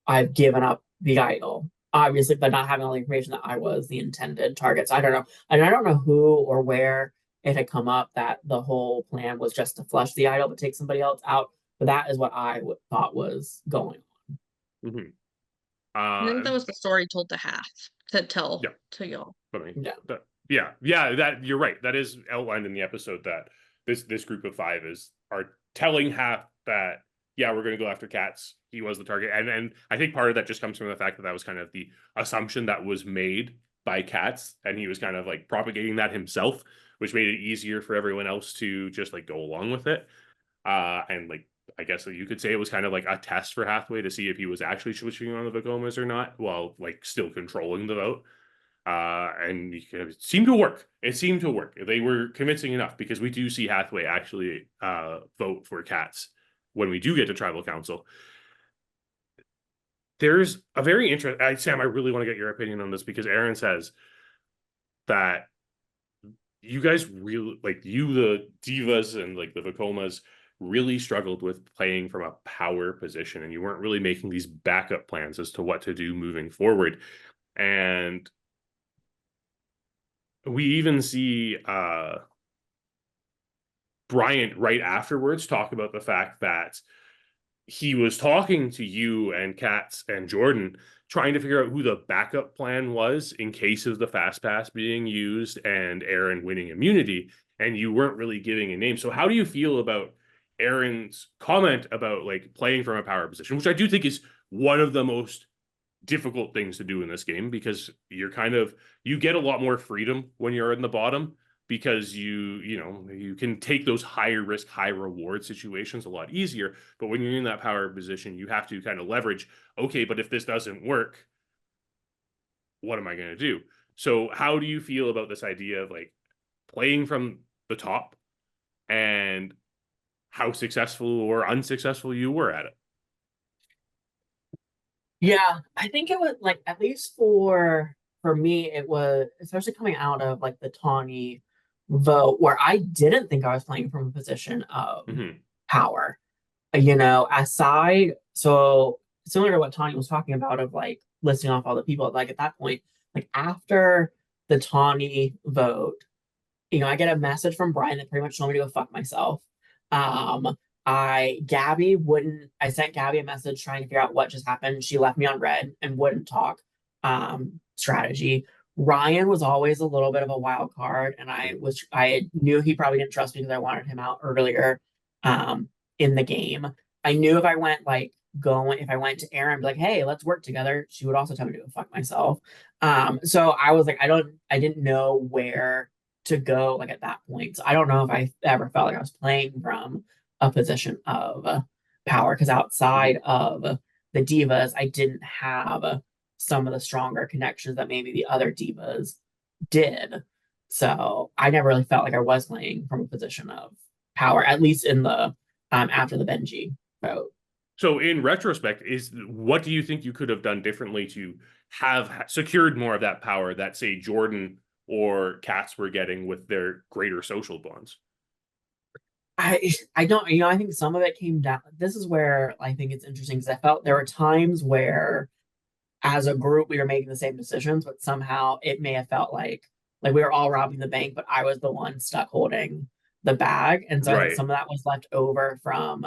I've given up the idol. Obviously, but not having all the information that I was the intended target. So I don't know. And I don't know who or where it had come up that the whole plan was just to flush the idol but take somebody else out. But that is what I thought was going on. I think that was the story told to Hath to tell to y'all. Yeah, that you're right. That is outlined in the episode that this group of 5 are telling Hath that we're going to go after Katz. He was the target, and I think part of that just comes from the fact that was kind of the assumption that was made by Katz, and he was kind of like propagating that himself, which made it easier for everyone else to just like go along with it. And like, I guess you could say it was kind of like a test for Hathaway to see if he was actually switching on the Vekomas or not, while like still controlling the vote. And it seemed to work. It seemed to work. They were convincing enough, because we do see Hathaway actually vote for Katz when we do get to tribal council. There's a very interesting, Sam, I really want to get your opinion on this, because Erin says that you guys really, like, you, the Divas and like the Vekomas, really struggled with playing from a power position, and you weren't really making these backup plans as to what to do moving forward. And we even see Bryant right afterwards talk about the fact that he was talking to you and Katz and Jordyn, trying to figure out who the backup plan was in case of the fast pass being used and Erin winning immunity, and you weren't really giving a name. So how do you feel about Erin's comment about like playing from a power position, which I do think is one of the most difficult things to do in this game, because you get a lot more freedom when you're in the bottom, because you can take those higher risk, high reward situations a lot easier. But when you're in that power position, you have to kind of leverage, okay, but if this doesn't work, what am I going to do? So how do you feel about this idea of like playing from the top, and how successful or unsuccessful you were at it? Yeah, I think it was like, at least for me, it was especially coming out of like the Tawni vote, where I didn't think I was playing from a position of power. Aside, so similar to what Tawni was talking about of like listing off all the people, like at that point, like after the Tawni vote, I get a message from Brian that pretty much told me to go fuck myself. I sent Gabby a message trying to figure out what just happened. She left me on red and wouldn't talk strategy. Ryan was always a little bit of a wild card, and I knew he probably didn't trust me because I wanted him out earlier in the game. I knew if I went to Erin and be like, hey, let's work together, she would also tell me to go fuck myself. So I was like, I didn't know where to go like at that point. So I don't know if I ever felt like I was playing from a position of power, because outside of the divas, I didn't have some of the stronger connections that maybe the other divas did. So I never really felt like I was playing from a position of power, at least in the after the Benji vote. So in retrospect, what do you think you could have done differently to have secured more of that power that, say, Jordyn or Katz were getting with their greater social bonds? I don't, I think some of it came down. This is where I think it's interesting, because I felt there were times where as a group we were making the same decisions, but somehow it may have felt like we were all robbing the bank, but I was the one stuck holding the bag. And so I think some of that was left over from,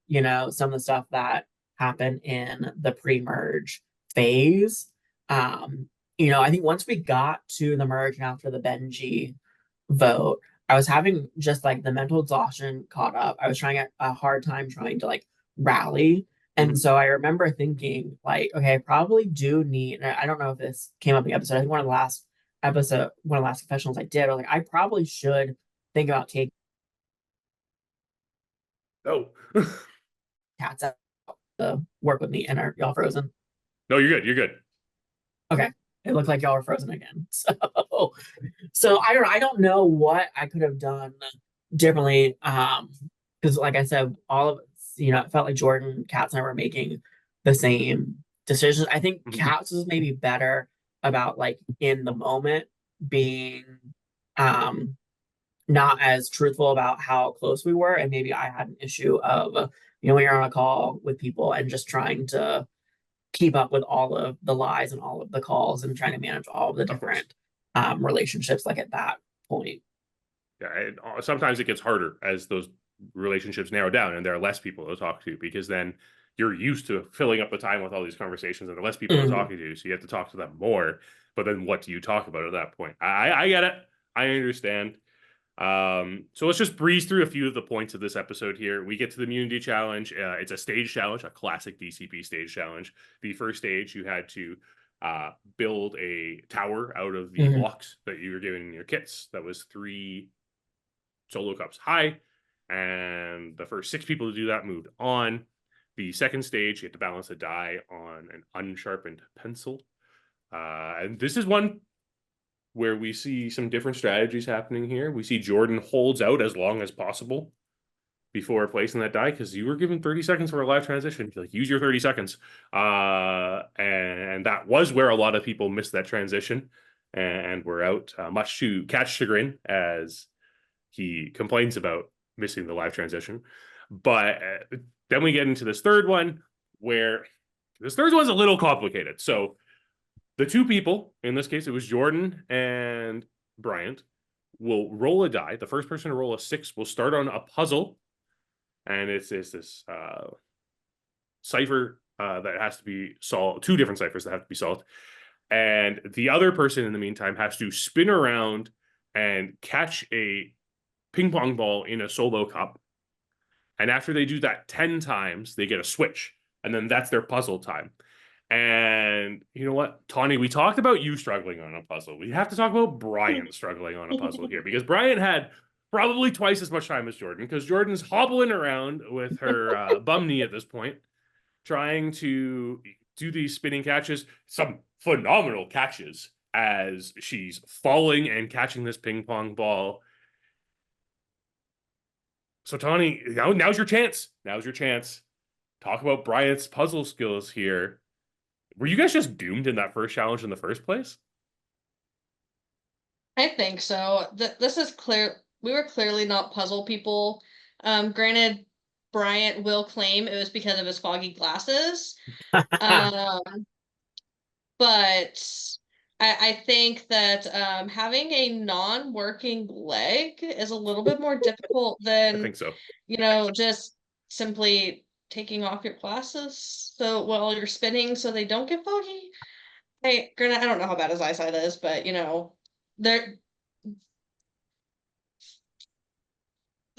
some of the stuff that happened in the pre-merge phase. I think once we got to the merge and after the Benji vote, I was having just like the mental exhaustion caught up. I was trying a hard time trying to like rally. And so I remember thinking, like, okay, I probably do need, and I don't know if this came up in the episode. I think one of the last confessionals I did, I was like, I probably should think about taking Katz out to work with me. And are y'all frozen? No, you're good. You're good. Okay. It looked like y'all were frozen again. So I don't know what I could have done differently. Because like I said, all of it felt like Jordyn, Katz, and I were making the same decisions. I think Katz was maybe better about like in the moment being not as truthful about how close we were. And maybe I had an issue of, when you're on a call with people and just trying to keep up with all of the lies and all of the calls and trying to manage all of the different relationships like at that point. Yeah, sometimes it gets harder as those relationships narrow down and there are less people to talk to, because then you're used to filling up the time with all these conversations and there are less people to talk to, so you have to talk to them more. But then what do you talk about at that point? I get it. I understand. So let's just breeze through a few of the points of this episode here. We get to the immunity challenge. It's a stage challenge, a classic DCP stage challenge. The first stage, you had to build a tower out of the blocks that you were given in your kits. That was 3 solo cups high, and the first 6 people to do that moved on. The second stage, you had to balance a die on an unsharpened pencil. And this is one where we see some different strategies happening here. We see Jordyn holds out as long as possible before placing that die, because you were given 30 seconds for a live transition. Like, use your 30 seconds. And that was where a lot of people missed that transition and were out, much to Katz's chagrin, as he complains about missing the live transition. But then we get into this third one, where this third one's a little complicated. So the 2 people, in this case, it was Jordyn and Bryant, will roll a die. The first person to roll a 6 will start on a puzzle. And it's this cipher that has to be solved, 2 different ciphers that have to be solved. And the other person, in the meantime, has to spin around and catch a ping pong ball in a solo cup. And after they do that 10 times, they get a switch. And then that's their puzzle time. And you know what, Tawni, we talked about you struggling on a puzzle. We have to talk about Bryant struggling on a puzzle here, because Bryant had probably twice as much time as Jordyn, because Jordyn's hobbling around with her bum knee at this point, trying to do these spinning catches, some phenomenal catches as she's falling and catching this ping pong ball. So Tawni, now's your chance. Now's your chance. Talk about Bryant's puzzle skills here. Were you guys just doomed in that first challenge in the first place? I think so. This is clear. We were clearly not puzzle people. Granted, Bryant will claim it was because of his foggy glasses. But I think that having a non-working leg is a little bit more difficult I than, think so. just simply taking off your glasses so while you're spinning so they don't get foggy. Granted, I don't know how bad his eyesight is, but there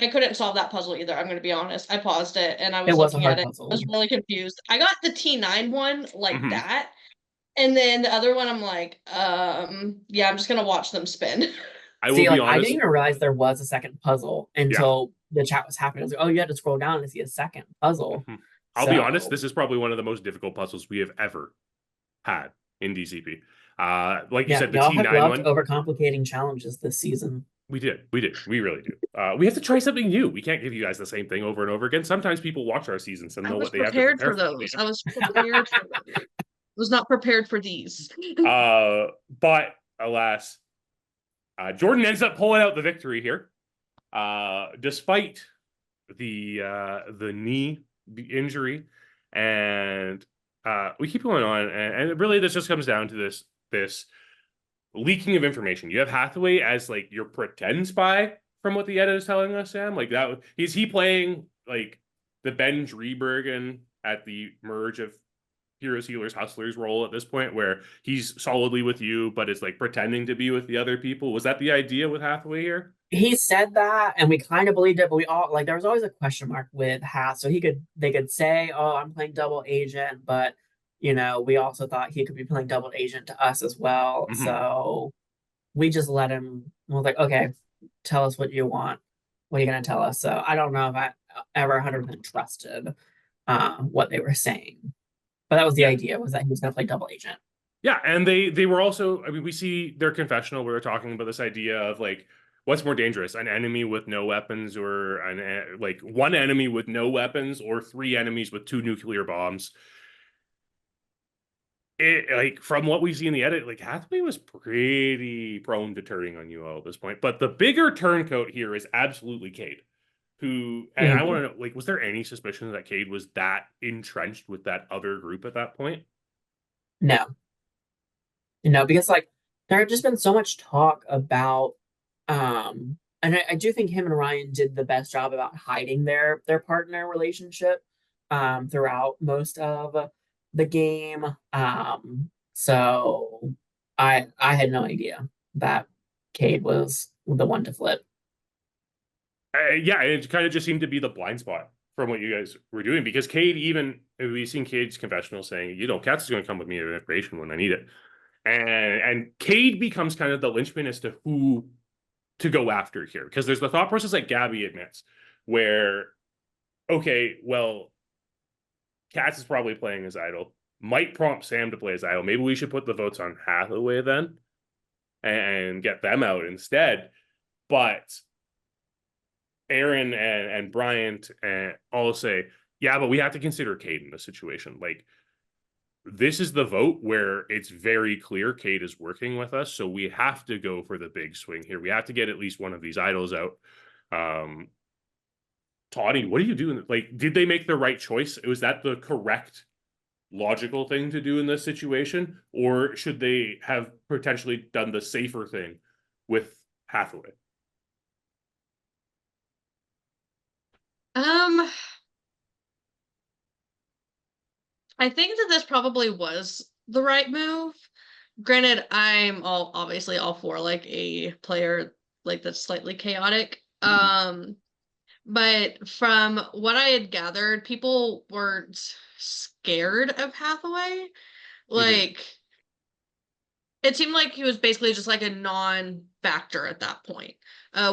I couldn't solve that puzzle either. I'm going to be honest. I paused it and I It was was a looking at hard it. I puzzle. was really confused. I got the T9 one like Mhm. that. And then the other one, I'm like, yeah, I'm just going to watch them spin. I will See, be like, I honest. didn't even realize there was a second puzzle until the chat was happening. I was like, oh, you had to scroll down to see a second puzzle. I'll be honest, this is probably one of the most difficult puzzles we have ever had in DCP. Like you said, the y'all have T9 loved one. overcomplicating challenges this season. We did. We really do. We have to try something new. We can't give you guys the same thing over and over again. Sometimes people watch our seasons and know what they have to prepared prepare for those. I was prepared for those. I was not prepared for these. But alas, Jordyn ends up pulling out the victory here. Despite the knee injury, and we keep going on, and really this just comes down to this leaking of information. You have Hathaway as like your pretend spy from what the edit is telling us, Sam. Like that, is he playing like the Ben Driebergen at the merge of Heroes, Healers, Hustlers role at this point, where he's solidly with you, but is like pretending to be with the other people? Was that the idea with Hathaway here? He said that, and we kind of believed it, but we all like there was always a question mark with Hath. So they could say, "Oh, I'm playing double agent," but we also thought he could be playing double agent to us as well. Mhm. So we just let him. We're like, okay, tell us what you want. What are you gonna tell us? So I don't know if I ever 100% trusted what they were saying, but that was the idea, was that he was gonna play double agent. Yeah, and they were also, I mean, we see their confessional where they're talking about this idea of like, what's more dangerous, an enemy with no weapons, or like one enemy with no weapons, or three enemies with 2 nuclear bombs. Like from what we see in the edit, like Hathaway was pretty prone to turning on you all at this point. But the bigger turncoat here is absolutely Cade, who, and I want to know, like, was there any suspicion that Cade was that entrenched with that other group at that point? No, because like there had just been so much talk about, and I do think him and Ryan did the best job about hiding their partner relationship throughout most of the game. So I had no idea that Cade was the one to flip. Yeah, it kind of just seemed to be the blind spot from what you guys were doing, because Cade, even we've seen Cade's confessional saying, Katz is going to come with me with information when I need it, and Cade becomes kind of the linchpin as to who to go after here, because there's the thought process that Gabby admits, where okay, well, Katz is probably playing his idol, might prompt Sam to play his idol. Maybe we should put the votes on Hathaway then and get them out instead. But Erin and Bryant all say, yeah, but we have to consider Cade in this situation. Like, this is the vote where it's very clear Cade is working with us, so we have to go for the big swing here. We have to get at least one of these idols out. Tawni, what are you doing? Like, did they make the right choice? Was that the correct, logical thing to do in this situation? Or should they have potentially done the safer thing with Hathaway? I think that this probably was the right move. Granted, I'm obviously all for like a player like that's slightly chaotic. But from what I had gathered, people weren't scared of Hathaway. Like, it seemed like he was basically just like a non-factor at that point,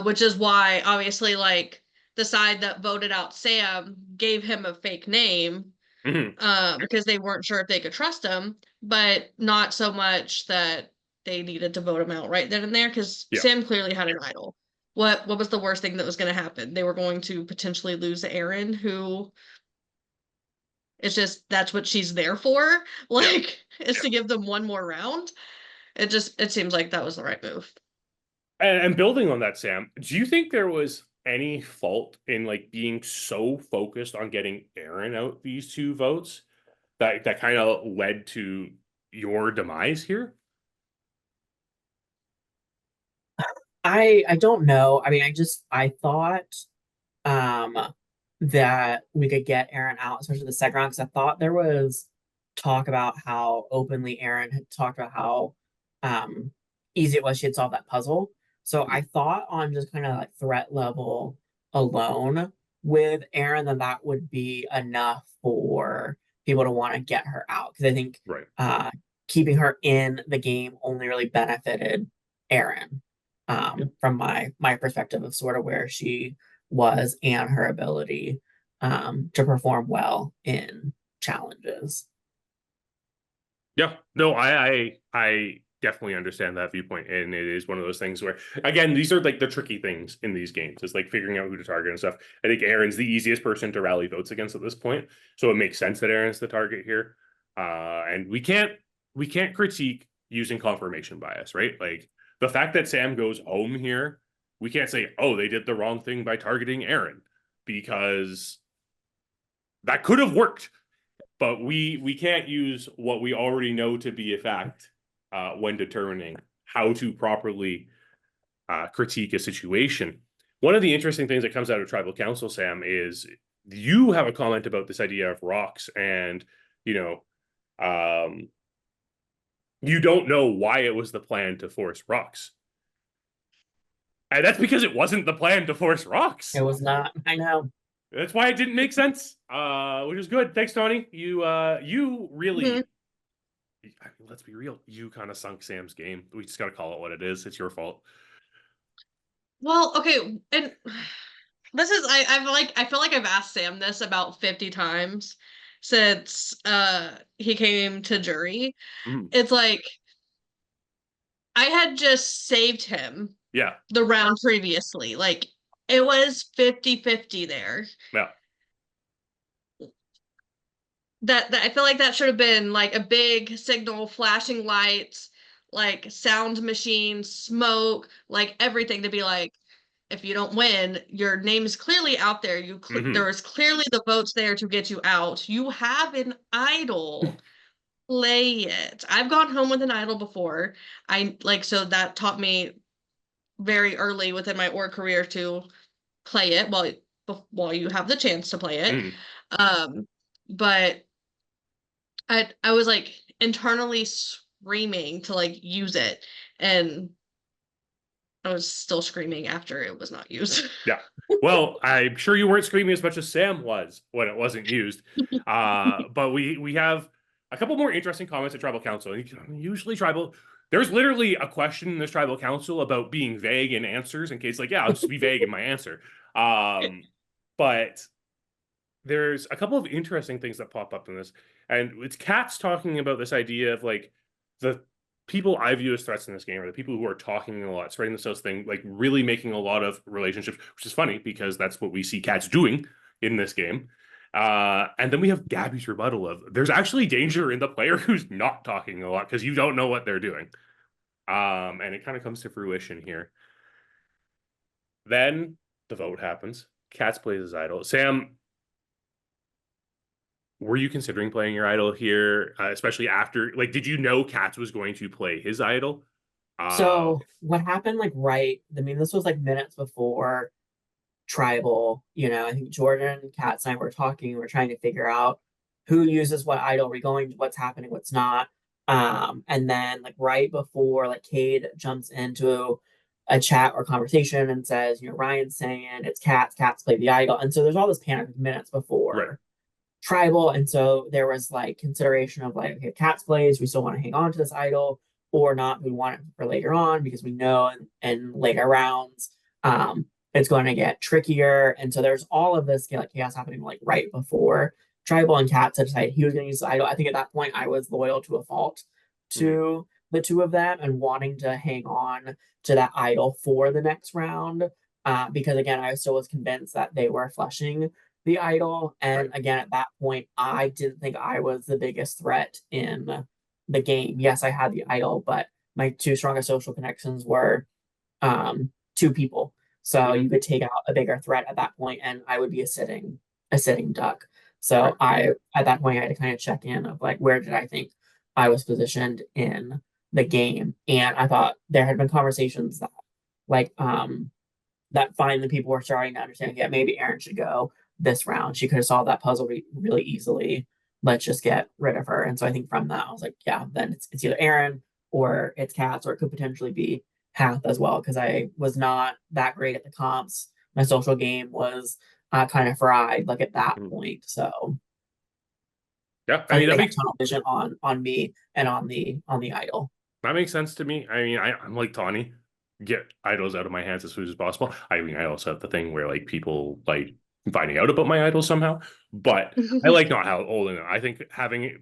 which is why obviously like the side that voted out Sam gave him a fake name because they weren't sure if they could trust him, but not so much that they needed to vote him out right then and there, because Sam clearly had an idol. What was the worst thing that was going to happen? They were going to potentially lose Erin, who it's just that's what she's there for, like is to give them one more round. It seems like that was the right move. And building on that, Sam, do you think there was any fault in like being so focused on getting Erin out these 2 votes that kind of led to your demise here? I don't know. I mean, I thought um that we could get Erin out, especially the second round, because I thought there was talk about how openly Erin had talked about how um easy it was she had solved that puzzle. So I thought on just kind of like threat level alone with Erin, then that would be enough for people to want to get her out. Because I think Right. keeping her in the game only really benefited Erin, from my perspective of sort of where she was and her ability to perform well in challenges. Yeah, no, I definitely understand that viewpoint, and it is one of those things where, again, these are like the tricky things in these games, is like figuring out who to target and stuff. I think Erin's the easiest person to rally votes against at this point, so it makes sense that Erin's the target here. And we can't critique using confirmation bias, right? Like the fact that Sam goes home here, we can't say, oh, they did the wrong thing by targeting Erin, because that could have worked. But we can't use what we already know to be a fact when determining how to properly critique a situation. One of the interesting things that comes out of Tribal Council, Sam, is you have a comment about this idea of rocks, and you don't know why it was the plan to force rocks. And that's because it wasn't the plan to force rocks. It was not. I know. That's why it didn't make sense, which is good. Thanks, Tawni. You really, I mean, let's be real. You kind of sunk Sam's game. We just got to call it what it is. It's your fault. Well, okay, and this is I feel like I've asked Sam this about 50 times since he came to jury. It's like I had just saved him. Yeah. The round previously. Like it was 50-50 there. Yeah. That I feel like that should have been like a big signal, flashing lights, like sound machine, smoke, like everything to be like, if you don't win, your name is clearly out there. There is clearly the votes there to get you out. You have an idol. Play it. I've gone home with an idol before. So that taught me very early within my org career to play it while you have the chance to play it. But I was like internally screaming to like use it, and I was still screaming after it was not used. Yeah. Well, I'm sure you weren't screaming as much as Sam was when it wasn't used. But we have a couple more interesting comments at Tribal Council. Usually there's literally a question in this Tribal Council about being vague in answers, in case like, yeah, I'll just be vague in my answer. But there's a couple of interesting things that pop up in this. And it's Katz talking about this idea of like the people I view as threats in this game are the people who are talking a lot, spreading themselves thing, like really making a lot of relationships, which is funny because that's what we see Katz doing in this game. And then we have Gabby's rebuttal of there's actually danger in the player who's not talking a lot because you don't know what they're doing. And it kind of comes to fruition here. Then the vote happens. Katz plays his idol. Sam, were you considering playing your idol here, especially after, like, did you know Katz was going to play his idol? So what happened, like, this was like minutes before Tribal, I think Jordyn, Katz, and I were talking, we're trying to figure out who uses what idol, are we going, what's happening, what's not. And then like right before, like Cade jumps into a chat or conversation and says, Ryan's saying it's Katz play the idol. And so there's all this panic minutes before Tribal, and so there was like consideration of like, okay, Katz plays, we still want to hang on to this idol or not, we want it for later on because we know in later rounds it's going to get trickier. And so there's all of this like chaos happening like right before Tribal, and Katz had decided he was going to use the idol. I think at that point I was loyal to a fault to the two of them and wanting to hang on to that idol for the next round, because again I still was convinced that they were flushing the idol. And again, at that point, I didn't think I was the biggest threat in the game. Yes, I had the idol, but my two strongest social connections were two people. So you could take out a bigger threat at that point, and I would be a sitting duck. So at that point I had to kind of check in of like, where did I think I was positioned in the game? And I thought there had been conversations that like that finally people were starting to understand, yeah, maybe Erin should go this round. She could have solved that puzzle really easily. Let's just get rid of her. And so I think from that, I was like, yeah, then it's either Erin or it's Katz, or it could potentially be Hath as well, because I was not that great at the comps. My social game was kind of fried, like at that point. So yeah, I I mean, think they got tunnel vision on me and on the idol. that makes sense to me. I mean, I'm like Tawni, get idols out of my hands as soon as possible. I mean, I also have the thing where like people like finding out about my idol somehow, but I like not how old enough. I think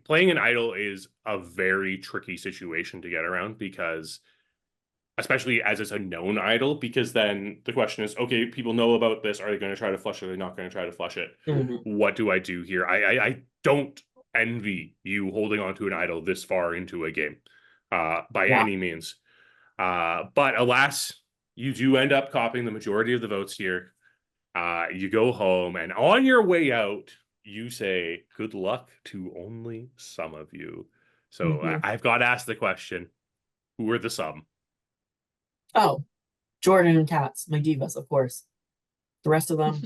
playing an idol is a very tricky situation to get around, because especially as it's a known idol, because then the question is, okay, people know about this. Are they going to try to flush it? Are they not going to try to flush it? What do I do here? I don't envy you holding on to an idol this far into a game by any means. But alas, you do end up copying the majority of the votes here. You go home, and on your way out, you say, good luck to only some of you. So I've got to ask the question, who are the some? Oh, Jordyn and Katz, my divas, of course. The rest of them,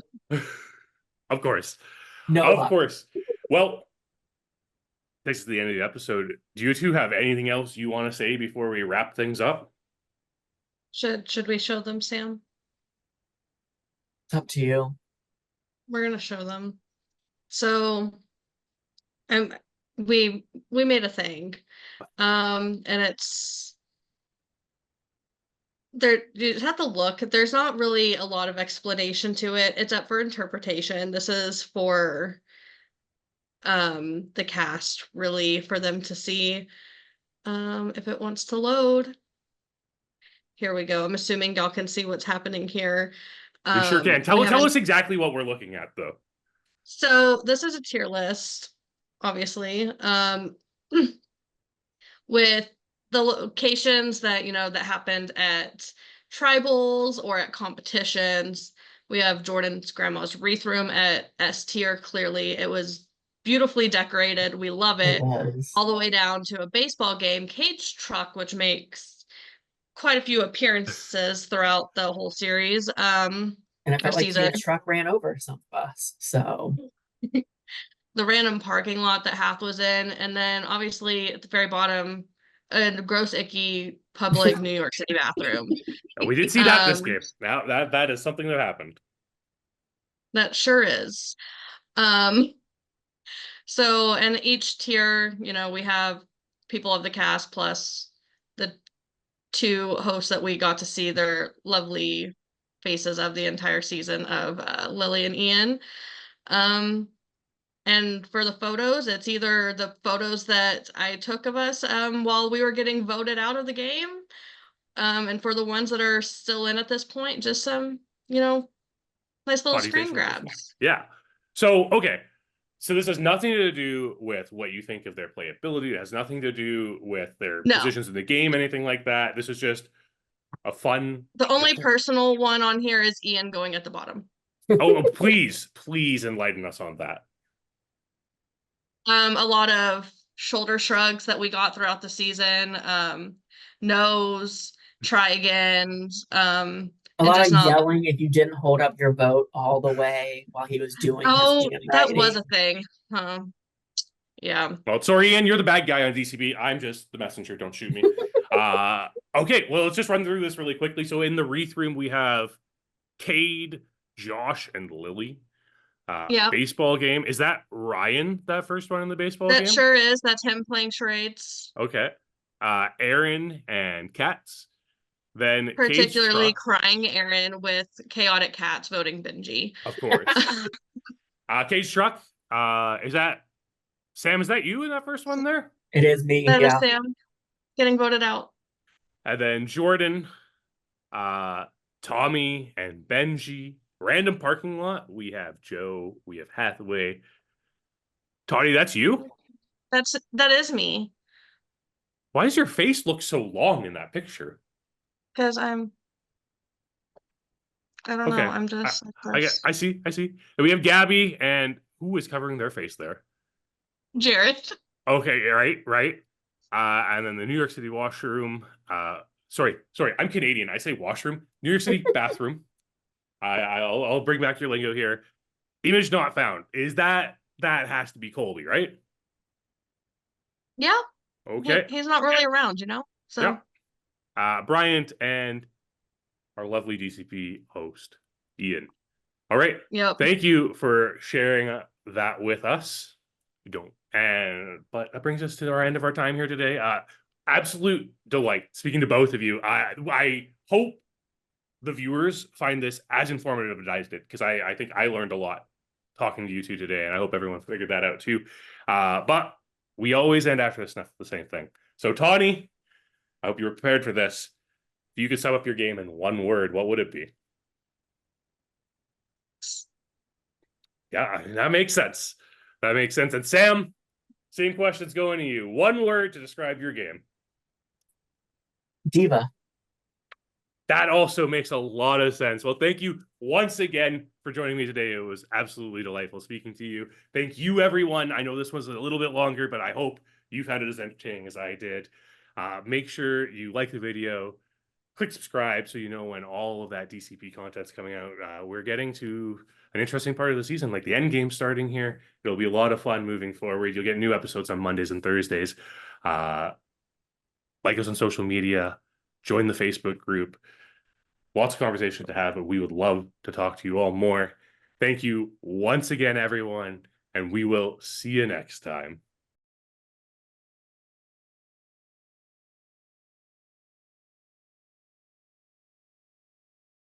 of course. No of luck. course. Well, this is the end of the episode. Do you two have anything else you want to say before we wrap things up? Should we show them, Sam? It's up to you. We're gonna show them. So, we made a thing, and it's there. You just have to look. There's not really a lot of explanation to it. It's up for interpretation. This is for the cast, really, for them to see. If it wants to load. Here we go. I'm assuming y'all can see what's happening here. We sure can. Tell us exactly what we're looking at, though. So this is a tier list, obviously, with the locations that, that happened at tribals or at competitions. We have Jordyn's grandma's wreath room at S tier. Clearly, it was beautifully decorated. We love it. All the way down to a baseball game, Cade's truck, which makes quite a few appearances throughout the whole series. And it felt like the truck ran over some of us. So the random parking lot that Hath was in, and then obviously at the very bottom, a gross, icky public New York City bathroom. We did see that this game. Now that is something that happened. That sure is. So, and each tier, we have people of the cast plus the two hosts that we got to see their lovely faces of the entire season of Lilly and Ian. And for the photos, it's either the photos that I took of us while we were getting voted out of the game. And for the ones that are still in at this point, just some, nice little screen grabs. Yeah. So, okay. So this has nothing to do with what you think of their playability. It has nothing to do with their positions in the game, anything like that. This is just a fun... The only personal one on here is Ian going at the bottom. Oh, please enlighten us on that. A lot of shoulder shrugs that we got throughout the season. Nose, try again. A lot of yelling if you didn't hold up your vote all the way while he was doing his that was a thing. Yeah. Well, sorry, Ian, you're the bad guy on DCP. I'm just the messenger. Don't shoot me. Okay, well, let's just run through this really quickly. So in the wreath room, we have Cade, Josh, and Lilly. Baseball game. Is that Ryan, that first one in the baseball game? That sure is. That's him playing charades. Okay. Erin and Katz. Then particularly crying Erin with chaotic Katz voting Benji. Of course. Cade's truck. Is that Sam? Is that you in that first one there? It is me. That is Sam getting voted out. And then Jordyn, Tommy, and Benji. Random parking lot. We have Joe. We have Hathaway. Tawni, that's you? That is me. Why does your face look so long in that picture? Because I don't know. I'm just I see. And we have Gabby, and who is covering their face there? Jarrett. Okay, right. And then the New York City washroom. sorry, I'm Canadian. I say washroom. New York City bathroom. I'll bring back your lingo here. Image not found. Is that has to be Kolby, right? Yeah. Okay. He's not really around, So yeah. Bryant and our lovely DCP host, Ian. All right. Yep. Thank you for sharing that with us. But that brings us to our end of our time here today. Absolute delight speaking to both of you. I hope the viewers find this as informative as I did, because I think I learned a lot talking to you two today, and I hope everyone figured that out too. But we always end after this the same thing. So Tawni, I hope you were prepared for this. If you could sum up your game in one word, what would it be? Yeah, that makes sense. That makes sense. And Sam, same questions going to you. One word to describe your game. Diva. That also makes a lot of sense. Well, thank you once again for joining me today. It was absolutely delightful speaking to you. Thank you, everyone. I know this was a little bit longer, but I hope you found it as entertaining as I did. Make sure you like the video, click subscribe so you know when all of that DCP content's coming out. We're getting to an interesting part of the season, like the end game starting here. It'll be a lot of fun moving forward. You'll get new episodes on Mondays and Thursdays. Like us on social media, join the Facebook group. Lots of conversation to have, but we would love to talk to you all more. Thank you once again, everyone, and we will see you next time.